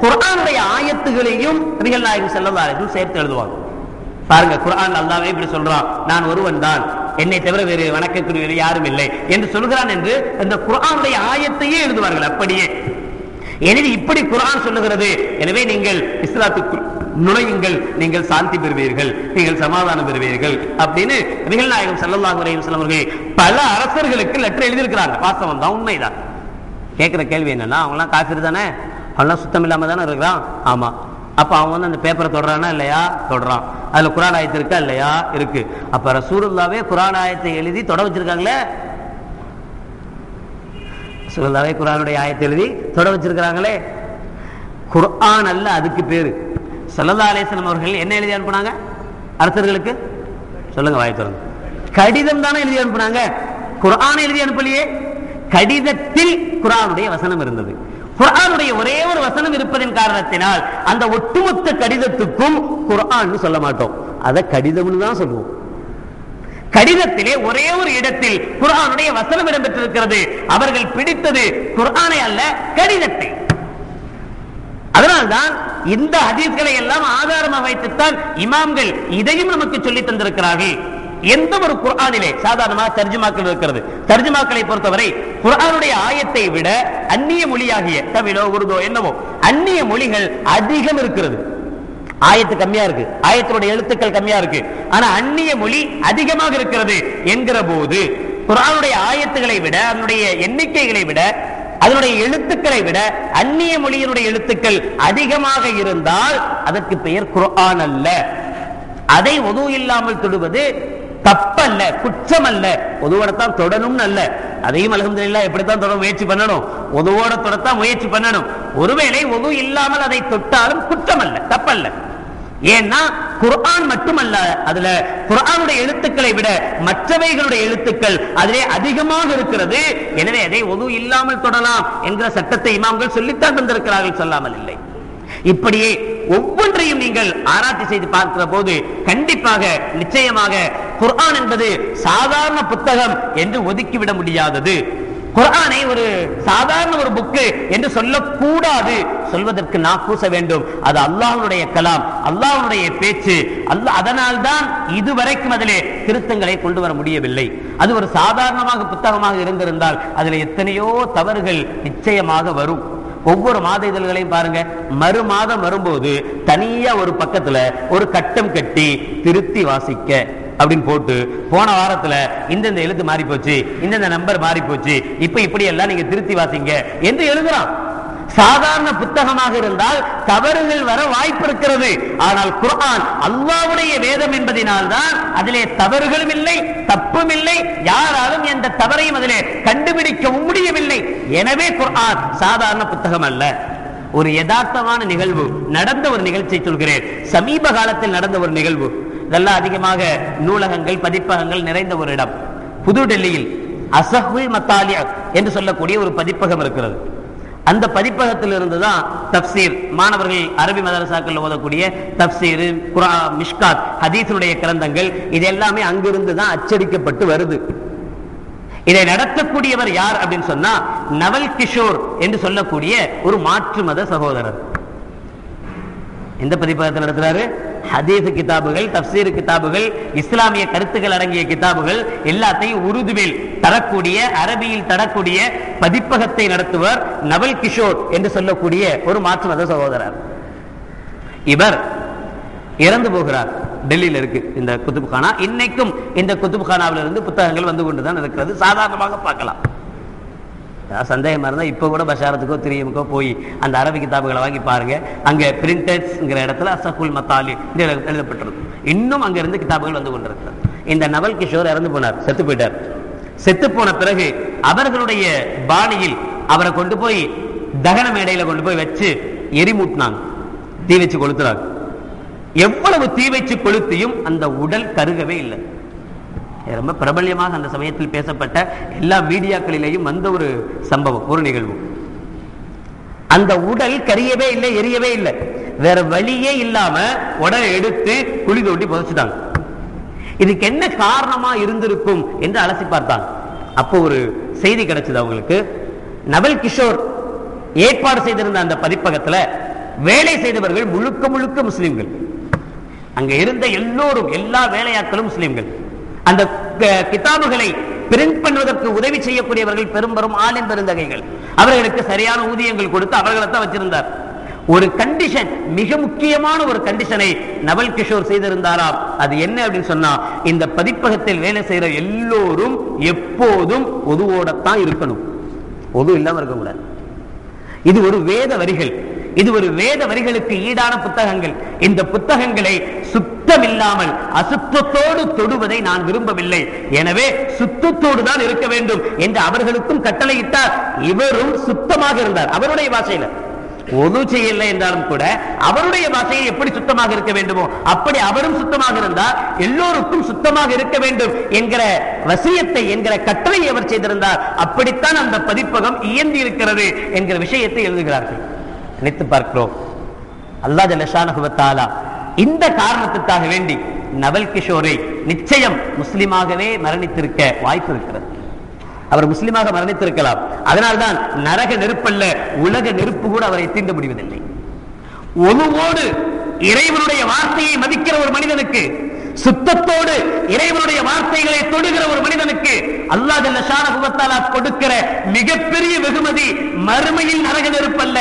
குர்ஆனுடைய ஆயத்துகளையும் நபிகள் நாயகம் ஸல்லல்லாஹு அலைஹி வஸல்லம் சேர்த்து எழுதுவாங்க. பாருங்க, குர்ஆன் அல்லாஹ்வே இப்படி சொல்றான், நான் ஒருவன் தான், என்னை தவிர வேறு வணக்கத்துக்குரிய யாரும் இல்லை என்று சொல்கிறான் என்று அந்த குர்ஆனுடைய ஆயத்தையே எழுதுவார்கள். அப்படியே எனவே இப்படி குர்ஆன் சொல்லுகிறது, எனவே நீங்கள் இஸ்லாத்துக்கு நுழையுங்கள், நீங்கள் சாந்தி பெறுவீர்கள், நீங்கள் சமாதானம் பெறுவீர்கள் அப்படின்னு நபிகள் நாயகம் ஸல்லல்லாஹு அலைஹி வஸல்லம் அவர்கள் பல அரசர்களுக்கு லெட்டர் எழுதியிருக்கிறாங்க. வாஸ்தவம் தான், உண்மைதான். கேட்கிற கேள்வி என்னன்னா, அவங்களாம் காஃபிர் தானே, அவங்களாம் சுத்தம் இல்லாம தானே இருக்கிறான். ஆமா. அப்ப அவன் வந்து அந்த பேப்பரை தொடறானா இல்லையா? தொடறான். அதுல குர்ஆன் ஆயத்து இருக்கா இல்லையா? இருக்கு. அப்ப ரசூலுல்லாஹ்வே குர்ஆன் ஆயத்தை எழுதி தொட வச்சிருக்காங்களே, ரசூலுல்லாஹ்வே குர்ஆனுடைய ஆயத்தை எழுதி தொட வச்சிருக்காங்களே. குர்ஆன் அல்ல அதுக்கு பேரு. ஸல்லல்லாஹு அலைஹி வஸல்லம் அவர்கள் என்ன எழுதி அனுப்புனாங்க அரசர்களுக்கு? சொல்லுங்க, வாய் திறந்து. கடிதம் தானே எழுதி அனுப்புனாங்க, குர்ஆனை எழுதி அனுப்பலையே. கடிதத்தில் குர்ஆனுடைய வசனம் இருந்தது. குர்ஆனுடைய ஒரே ஒரு வசனம் இருப்பதின் காரணத்தினால் அந்த ஒட்டுமொத்த கடிதத்துக்கும் குர்ஆன் சொல்ல மாட்டோம், அதை கடிதம்னு தான் சொல்லுவோம். கடிதத்திலே ஒரே ஒரு இடத்தில் குர்ஆனுடைய வசனம் இடம்பெற்றிருக்கிறது. அவர்கள் பிடித்தது குர்ஆனை அல்ல, கடிதத்தை. அதனால்தான் இந்த ஹதீஸ்களை எல்லாம் ஆதாரமாக வைத்துத்தான் இமாம்கள் இதையும் நமக்கு சொல்லி தந்திருக்கிறார்கள். எந்த ஒரு குர்ஆனிலே சாதாரணமாக தர்ஜுமாக்கள் இருக்கிறது. தர்ஜுமாக்களை பொறுத்தவரை குர்ஆனுடைய ஆயத்தை விட அந்நிய மொழியாகிய தமிழோ உருதோ என்னவோ அந்நிய மொழிகள் அதிகம் இருக்கிறது. ஆயத்து கம்மியா இருக்கு, ஆயத்தினுடைய எழுத்துக்கள் கம்மியா இருக்கு, ஆனா அந்நிய மொழி அதிகமாக இருக்கிறது என்கிற போது குர்ஆனுடைய ஆயத்துகளை விட, அதனுடைய எண்ணிக்கைகளை விட, அதனுடைய எழுத்துக்களை விட அந்நிய மொழியினுடைய எழுத்துக்கள் அதிகமாக இருந்தால் அதற்கு பெயர் குர்ஆன் அல்ல. அதை ஒது இல்லாமல் தொடுவது தப்பல்ல, குற்றம் அல்ல. ஒதுவோடத்தான் தொடணும் அல்ல, அதையும் அல்ஹம்துலில்லாஹ் எப்படித்தான் தொட முயற்சி பண்ணணும், ஒதுவோட தொடத்தான் முயற்சி பண்ணணும். ஒருவேளை ஒது இல்லாமல் அதை தொட்டாலும் குற்றம் அல்ல, தப்பல்ல. ஏன்னா குர்ஆன் மட்டுமல்ல, அதுல குர்ஆனுடைய எழுத்துக்களை விட மற்றவைகளுடைய எழுத்துக்கள் அதிலே அதிகமாக இருக்கிறது. எனவே அதை ஒது இல்லாமல் தொடலாம் என்கிற சட்டத்தை இமாம்கள் சொல்லித்தான் தந்திருக்கிறார்கள், சொல்லாமல் இல்லை. இப்படியே ஒவ்வொன்றையும் நீங்கள் ஆராய்ச்சி செய்து பார்க்கிற போது கண்டிப்பாக நிச்சயமாக குர்ஆன் என்பது சாதாரண புத்தகம் என்று ஒதுக்கிவிட முடியாதது. குர்ஆனை ஒரு சாதாரண ஒரு புக்கு என்று சொல்லக்கூடாது, சொல்வதற்கு நாக்கூச வேண்டும். அது அல்லாஹ்வுடைய கலாம், அல்லாஹ்வுடைய பேச்சு. அதனால்தான் இதுவரைக்கும் அதிலே திருத்தங்களை கொண்டு வர முடியவில்லை. அது ஒரு சாதாரணமாக புத்தகமாக இருந்திருந்தால் அதில் எத்தனையோ தவறுகள் நிச்சயமாக வரும். ஒவ்வொரு மாத இதழ்களையும் பாருங்க, மறு மாதம் வரும்போது தனியா ஒரு பக்கத்துல ஒரு கட்டம் கட்டி திருத்தி வாசிக்க அப்படின்னு போட்டு, போன வாரத்துல இந்த எழுத்து மாறி போச்சு, இந்த நம்பர் மாறி போச்சு, இப்ப இப்படி எல்லாம் நீங்க திருத்தி வாசிங்க என்று எழுதுறான். சாதாரண புத்தகமாக இருந்தால் தவறுகள் வர வாய்ப்பு இருக்கிறது. ஆனால் குர்ஆன் அல்லாஹ்வுடைய வேதம் என்பதனால் தான் அதிலே தவறுகளும் இல்லை, தப்பும் இல்லை, யாராலும் எந்த தவறையும் அதிலே கண்டுபிடிக்கவும் முடியவில்லை. எனவே குர்ஆன் சாதாரண புத்தகம் அல்ல. ஒரு யதார்த்தமான நிகழ்வு நடந்த ஒரு நிகழ்ச்சியை சொல்கிறேன். சமீப காலத்தில் நடந்த ஒரு நிகழ்வு. இதெல்லாம் அதிகமாக நூலகங்கள், பதிப்பகங்கள் நிறைந்த ஒரு இடம். புது டெல்லியில் அஸஹுல் மத்தாலி என்று சொல்லக்கூடிய ஒரு பதிப்பகம் இருக்கிறது. அந்த பதிப்பகத்தில் இருந்துதான் தப்சீர், மாணவர்கள் அரபி மதரசாக்கள் ஓதக்கூடிய தப்சீர், குர்ஆன், மிஷ்காத், ஹதீஸுடைய கிரந்தங்கள், இது எல்லாமே அங்கிருந்து தான் அச்சடிக்கப்பட்டு வருது. இதை நடத்தக்கூடியவர் யார் அப்படின்னு சொன்னா நவல் கிஷோர் என்று சொல்லக்கூடிய ஒரு மாற்று மத சகோதரர். எந்த பதிப்பகத்தில் நடத்துறாரு? ஹதீஸ் கிதாபுகள், தப்சீர் கிதாபுகள், இஸ்லாமிய கருத்துக்கள் அடங்கிய கிதாபுகள் எல்லாத்தையும் உருதுவில் தரக்கூடிய, அரபியில் தரக்கூடிய பதிப்பகத்தை நடத்துவர் நவல் கிஷோர் என்று சொல்லக்கூடிய ஒரு மாற்று மத சகோதரர். இவர் இறந்து போகிறார். டெல்லியில் இருக்கு இந்த குத்துப்கானா. இன்னைக்கும் இந்த குத்துப்கானாவில் இருந்து புத்தகங்கள் வந்து கொண்டுதான் இருக்கிறது, சாதாரணமாக பார்க்கலாம். சந்தேகமா இருந்தா இப்ப கூட பஷாரத்துக்கோ திரியமுக்கோ போய் அந்த அரபி கிதாபுகளை வாங்கி பாருங்க. அங்க பிரிண்டட்ஸ்ங்கிற இடத்துல அசகுல் மத்தாலி எழுதப்பட்டிருக்கு. இன்னும் அங்க இருந்து கிதாபுகள் வந்து கொண்டிருக்கிறது. இந்த நவல் கிஷோர் இறந்து போனார், செத்து போயிட்டார். செத்து போன பிறகு அவர்களுடைய பாணியில் அவரை கொண்டு போய் தகன மேடையில கொண்டு போய் வச்சு எரிமூட்டினாங்க, தீ வச்சு கொளுத்துறாங்க. எவ்வளவு தீ வச்சு கொளுத்தியும் அந்த உடல் கருகவே இல்லை. ரொம்ப பிரபல்யமாக அந்த சமயத்தில் பேசப்பட்ட எல்லா மீடியாக்களிலேயும் வந்த ஒரு சம்பவம், ஒரு நிகழ்வு. அந்த உடல் கரியவே இல்லை, எரியவே இல்லை. வேற வழியே இல்லாம உடலை எடுத்து குழி தோண்டி புதைச்சிட்டாங்க. இதுக்கு என்ன காரணமா இருந்திருக்கும் என்று அலசி பார்த்தாங்க. அப்போ ஒரு செய்தி கிடைச்சது அவங்களுக்கு. நவல் கிஷோர் ஏற்பாடு செய்திருந்த அந்த பதிப்பகத்துல வேலை செய்தவர்கள் முழுக்க முழுக்க முஸ்லிம்கள். அங்க இருந்த எல்லோரும், எல்லா வேலையாட்களும் முஸ்லிம்கள். அந்த கிதாபுகளை பிரிண்ட் பண்ணுவதற்கு உதவி செய்யக்கூடியவர்கள் பெரும்பெரும் ஆலிம் பெருந்தகைகள். அவர்களுக்கு சரியான ஊதியங்கள் கொடுத்து அவர்களை தான் வச்சிருந்தார். ஒரு கண்டிஷன், மிக முக்கியமான ஒரு கண்டிஷனை நவல் கிஷோர் செய்திருந்தாராம். அது என்ன அப்படின்னு சொன்னா, இந்த பதிப்பகத்தில் வேலை செய்யற எல்லோரும் எப்போதும் ஒதுவோடத்தான் இருக்கணும், ஒது இல்லாம இருக்கக்கூடாது. இது ஒரு வேத வரிகள், இது ஒரு வேத வரிகளுக்கு ஈடான புத்தகங்கள். இந்த புத்தகங்களை சுத்தமில்லாமல் அசுத்தத்தோடு தொடுவதை நான் விரும்பவில்லை, எனவே சுத்தத்தோடு தான் இருக்க வேண்டும் என்று அவர்களுக்கும் கட்டளையிட்டார். இவரும் சுத்தமாக இருந்தார். அவருடைய பாஷையில ஒது செய்யலை என்றாலும் கூட அவருடைய பாஷையை எப்படி சுத்தமாக இருக்க வேண்டுமோ அப்படி அவரும் சுத்தமாக இருந்தார். எல்லோருக்கும் சுத்தமாக இருக்க வேண்டும் என்கிற வசியத்தை, என்கிற கட்டளை அவர் செய்திருந்தார். அப்படித்தான் அந்த பதிப்பகம் இயங்கி இருக்கிறது என்கிற விஷயத்தை எழுதுகிறார்கள். நினைத்து பார்க்கிறோம், அல்லாஹ் ஜல்ல ஷானஹு வ தஆலா இந்த காரணத்துக்காக வேண்டி நவல் கிஷோரை நிச்சயம் முஸ்லிமாகவே மரணித்திருக்க வாய்ப்பு இருக்கிறது. அவர் முஸ்லிமாக மரணித்திருக்கலாம். அதனால்தான் நரக நெருப்பல்ல, உலக நெருப்பு கூட அவரை தீண்ட முடிவதில்லை. ஒழுவோடு இறைவனுடைய வார்த்தையை மதிக்கிற ஒரு மனிதனுக்கு, சுத்தத்தோடு இறைவனுடைய வார்த்தைகளை தொடுகிற ஒரு மனிதனுக்கு அல்லாஹ் ஜல்ல ஷானஹு வ தஆலா கொடுக்கிற மிகப்பெரிய வெகுமதி மறுமையில் நரக நெருப்பு அல்ல,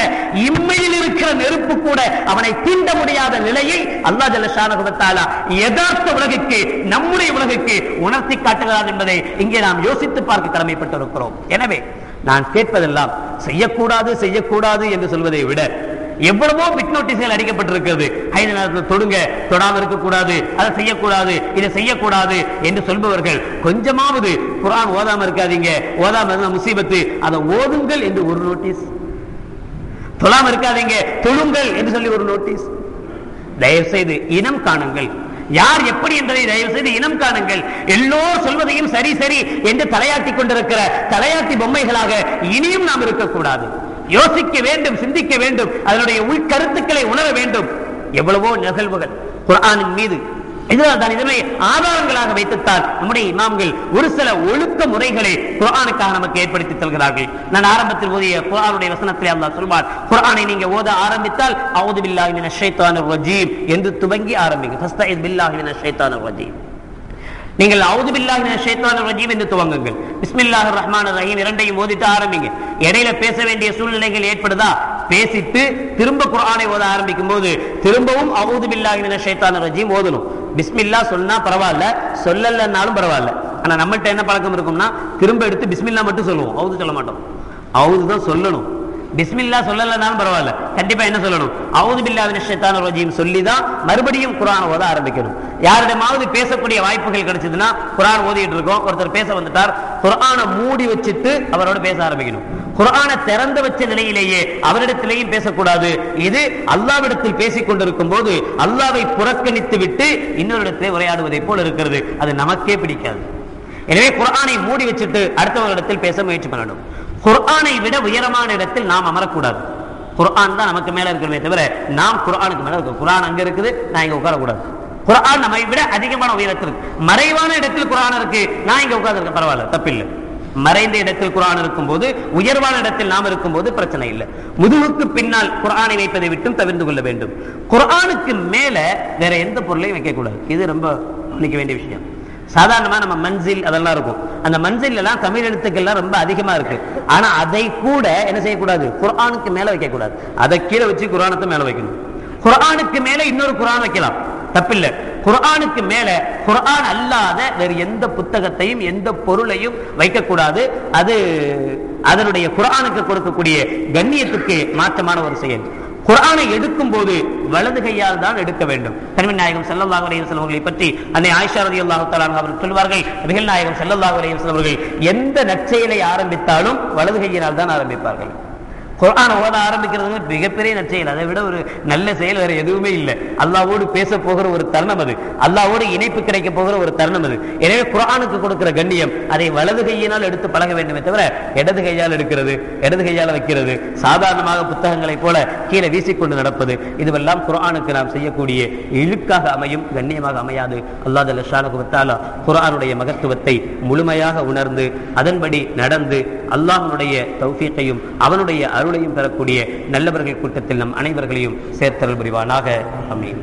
இம்மையில் இருக்கிற நெருப்பு கூட அவனை தீண்ட முடியாத நிலையை அல்லாஹ் ஜல்ல ஷானஹு வ தஆலா யதார்த்த உலகுக்கு, நம்முடைய உலகுக்கு உணர்த்தி காட்டுகிறார் என்பதை இங்கே நாம் யோசித்து பார்க்க கடமைப்பட்டிருக்கிறோம். எனவே நான் கேட்பதெல்லாம் செய்யக்கூடாது செய்யக்கூடாது என்று சொல்வதை விட, எவ்வளவோ பிட் நோட்டீஸ்கள் அடிக்கப்பட்டிருக்கிறது. ஐந்து நேரத்தில் தொடுங்க, தொடாமல் இருக்கக்கூடாது, அதை செய்யக்கூடாது, இதை செய்யக்கூடாது என்று சொல்பவர்கள் கொஞ்சமாவது குர்ஆன் ஓதாம இருக்காதீங்க, ஓதாம இருந்தா முசீபத்து, அதை ஓதுங்கள் என்று ஒரு நோட்டீஸ், தொழாம இருக்காதீங்க தொழுங்கள் என்று சொல்லி ஒரு நோட்டீஸ். தயவு செய்து இனம் காணுங்கள், யார் எப்படி என்பதை தயவு செய்து இனம் காணுங்கள். எல்லோரும் சொல்வதையும் சரி சரி என்று தலையாட்டி கொண்டிருக்கிற தலையாட்டி பொம்மைகளாக இனியும் நாம் இருக்கக்கூடாது. யோசிக்க வேண்டும், சிந்திக்க வேண்டும், அதனுடைய உள்கருத்துக்களை உணர வேண்டும். எவ்வளவோ நிகழ்வுகள் குர்ஆனின் மீது இதனை ஆதாரங்களாக வைத்துத்தான் நம்முடைய இமாம்கள் ஒரு சில ஒழுக்க முறைகளை குர்ஆனுக்காக நமக்கு ஏற்படுத்தி தருகிறார்கள். நான் ஆரம்பத்தில் ஓதிய குர்ஆனுடைய வசனத்திலே அல்லாஹ் சொல்வார், குர்ஆனை நீங்க ஓத ஆரம்பித்தால் அஊது பில்லாஹி மினஷ் ஷைத்தானிர் ரஜீம் என்று துவங்கி ஆரம்பிங்க. ஃபஸ்தஇஸ் பில்லாஹி மினஷ் ஷைத்தானிர் ரஜீம். நீங்கள் அஊது பில்லாஹி மினஷ் ஷைத்தானிர் ரஜீம் என்று துவங்குங்கள். பிஸ்மில்லாஹிர் ரஹ்மானிர் ரஹீம் இரண்டையும் ஓதிட்டு ஆரம்பிங்க. இடையில பேச வேண்டிய சூழ்நிலைகள் ஏற்படுதா, பேசிட்டு திரும்ப குர்ஆனை ஓத ஆரம்பிக்கும் போது திரும்பவும் அஊது பில்லாஹி மினஷ் ஷைத்தானிர் ரஜீம் ஓதணும். பிஸ்மில்லா சொன்னா பரவாயில்ல, சொல்லலன்னாலும் பரவாயில்ல. ஆனா நம்மகிட்ட என்ன பழக்கம் இருக்கும்னா, திரும்ப எடுத்து பிஸ்மில்லா மட்டும் சொல்லுவோம், அவுது சொல்ல மாட்டோம். அவுது தான் சொல்லணும். பிஸ்மில்லா சொல்லலனாலும் பரவாயில்ல, கண்டிப்பா என்ன சொல்லணும், அஊது பில்லாஹி மினஷ் ஷைத்தானிர் ரஜீம் சொல்லிதான் மறுபடியும் குர்ஆன் ஓத ஆரம்பிக்கணும். யாரிடமாவது பேசக்கூடிய வாய்ப்புகள் கிடைச்சதுன்னா, குர்ஆன் ஓதிட்டு இருக்கோம், ஒருத்தர் பேச வந்துட்டார், குர்ஆனை மூடி வச்சுட்டு அவரோட பேச ஆரம்பிக்கணும். குர்ஆனை திறந்து வச்ச நிலையிலேயே அவரிடத்திலேயும் பேசக்கூடாது. இது அல்லாஹ்விடத்தில் பேசிக் கொண்டிருக்கும் போது அல்லாஹ்வை புறக்கணித்து விட்டு இன்னொரு இடத்திலே உரையாடுவதை போல் இருக்கிறது. அது நமக்கே பிடிக்காது. எனவே குர்ஆனை மூடி வச்சுட்டு அடுத்தவர்களிடத்தில் பேச முயற்சி பண்ணணும். குர்ஆனை விட உயரமான இடத்தில் நாம் அமரக்கூடாது. குர்ஆன் தான் நமக்கு மேல இருக்கிறதே தவிர நாம் குர்ஆனுக்கு மேல இருக்கோம். குர்ஆன் அங்க இருக்குது, நான் இங்க உட்காரக்கூடாது. குர்ஆன் நம்மை விட அதிகமான உயரத்தில், மறைவான இடத்தில் குர்ஆன் இருக்கு, நான் இங்க உட்கார்ந்து இருக்க பரவாயில்ல, தப்பில்லை. மறைந்த இடத்தில் குர்ஆன் இருக்கும் போது, உயர்வான இடத்தில் நாம் இருக்கும் போது பிரச்சனை இல்லை. முதுகுக்கு பின்னால் குர்ஆனை வைப்பதை விட்டும் தவிர்த்து கொள்ள வேண்டும். குர்ஆனுக்கு மேல வேற எந்த பொருளையும் வைக்க கூடாது. இது ரொம்ப கவனிக்க வேண்டிய விஷயம். சாதாரணமா நம்ம மன்சில் அதெல்லாம் இருக்கும், அந்த மன்சில் எல்லாம் தமிழ் எழுத்துக்கள்லாம் ரொம்ப அதிகமா இருக்கு. ஆனா அதை கூட என்ன செய்யக்கூடாது, குர்ஆனுக்கு மேல வைக்க கூடாது. அதை கீழே வச்சு குர்ஆனத்தை மேல வைக்கணும். குர்ஆனுக்கு மேல இன்னொரு குர்ஆன் வைக்கலாம், தப்பில்லை. குர்ஆனுக்கு மேல குர்ஆன் அல்லாத வேறு எந்த புத்தகத்தையும் எந்த பொருளையும் வைக்கக்கூடாது. அது அதனுடைய குர்ஆனுக்கு கொடுக்கக்கூடிய கண்ணியத்துக்கு மாற்றமான ஒரு செயல். குர்ஆனை எடுக்கும் போது வலது கையால் தான் எடுக்க வேண்டும். கண்மணி நாயகம் ஸல்லல்லாஹு அலைஹி வஸல்லம் அவர்களை பற்றி அன்னை ஆயிஷா ரலியல்லாஹு தஆலா அன்ஹா அவர்கள் சொல்வார்கள், நபிகள் நாயகம் ஸல்லல்லாஹு அலைஹி வஸல்லம் அவர்கள் எந்த நற்செயலை ஆரம்பித்தாலும் வலது கையினால் தான் ஆரம்பிப்பார்கள். குர்ஆன் ஓத ஆரம்பிக்கிறது மிகப்பெரிய நற்செயல். அதை விட ஒரு நல்ல செயல் வேற எதுவுமே இல்லை. அல்லாஹ்வோடு பேச போகிற ஒரு தருணம் அது, அல்லாஹ்வோடு இணைப்பு கிடைக்க போகிற ஒரு தருணம் அது. எனவே குர்ஆனுக்கு கொடுக்கிற கண்ணியம் அதை வலது கையினால் எடுத்து பழக வேண்டுமே தவிர இடது கையால் எடுக்கிறது, இடது கையால் வைக்கிறது, சாதாரணமாக புத்தகங்களை போல கீழே வீசிக்கொண்டு நடப்பது, இதுவெல்லாம் குர்ஆனுக்கு நாம் செய்யக்கூடிய இழுக்காக அமையும், கண்ணியமாக அமையாது. அல்லாஹ் ஜல்ல ஷானஹு வ தஆலா குர்ஆனுடைய மகத்துவத்தை முழுமையாக உணர்ந்து அதன்படி நடந்து அல்லாஹ்வுடைய தௌஃபீக்கையும் அவனுடைய அருளையும் பெறக்கூடிய நல்லவர்கள் கூட்டத்தில் நம் அனைவர்களையும் சேர்த்தருள் புரிவானாக. ஆமீன்.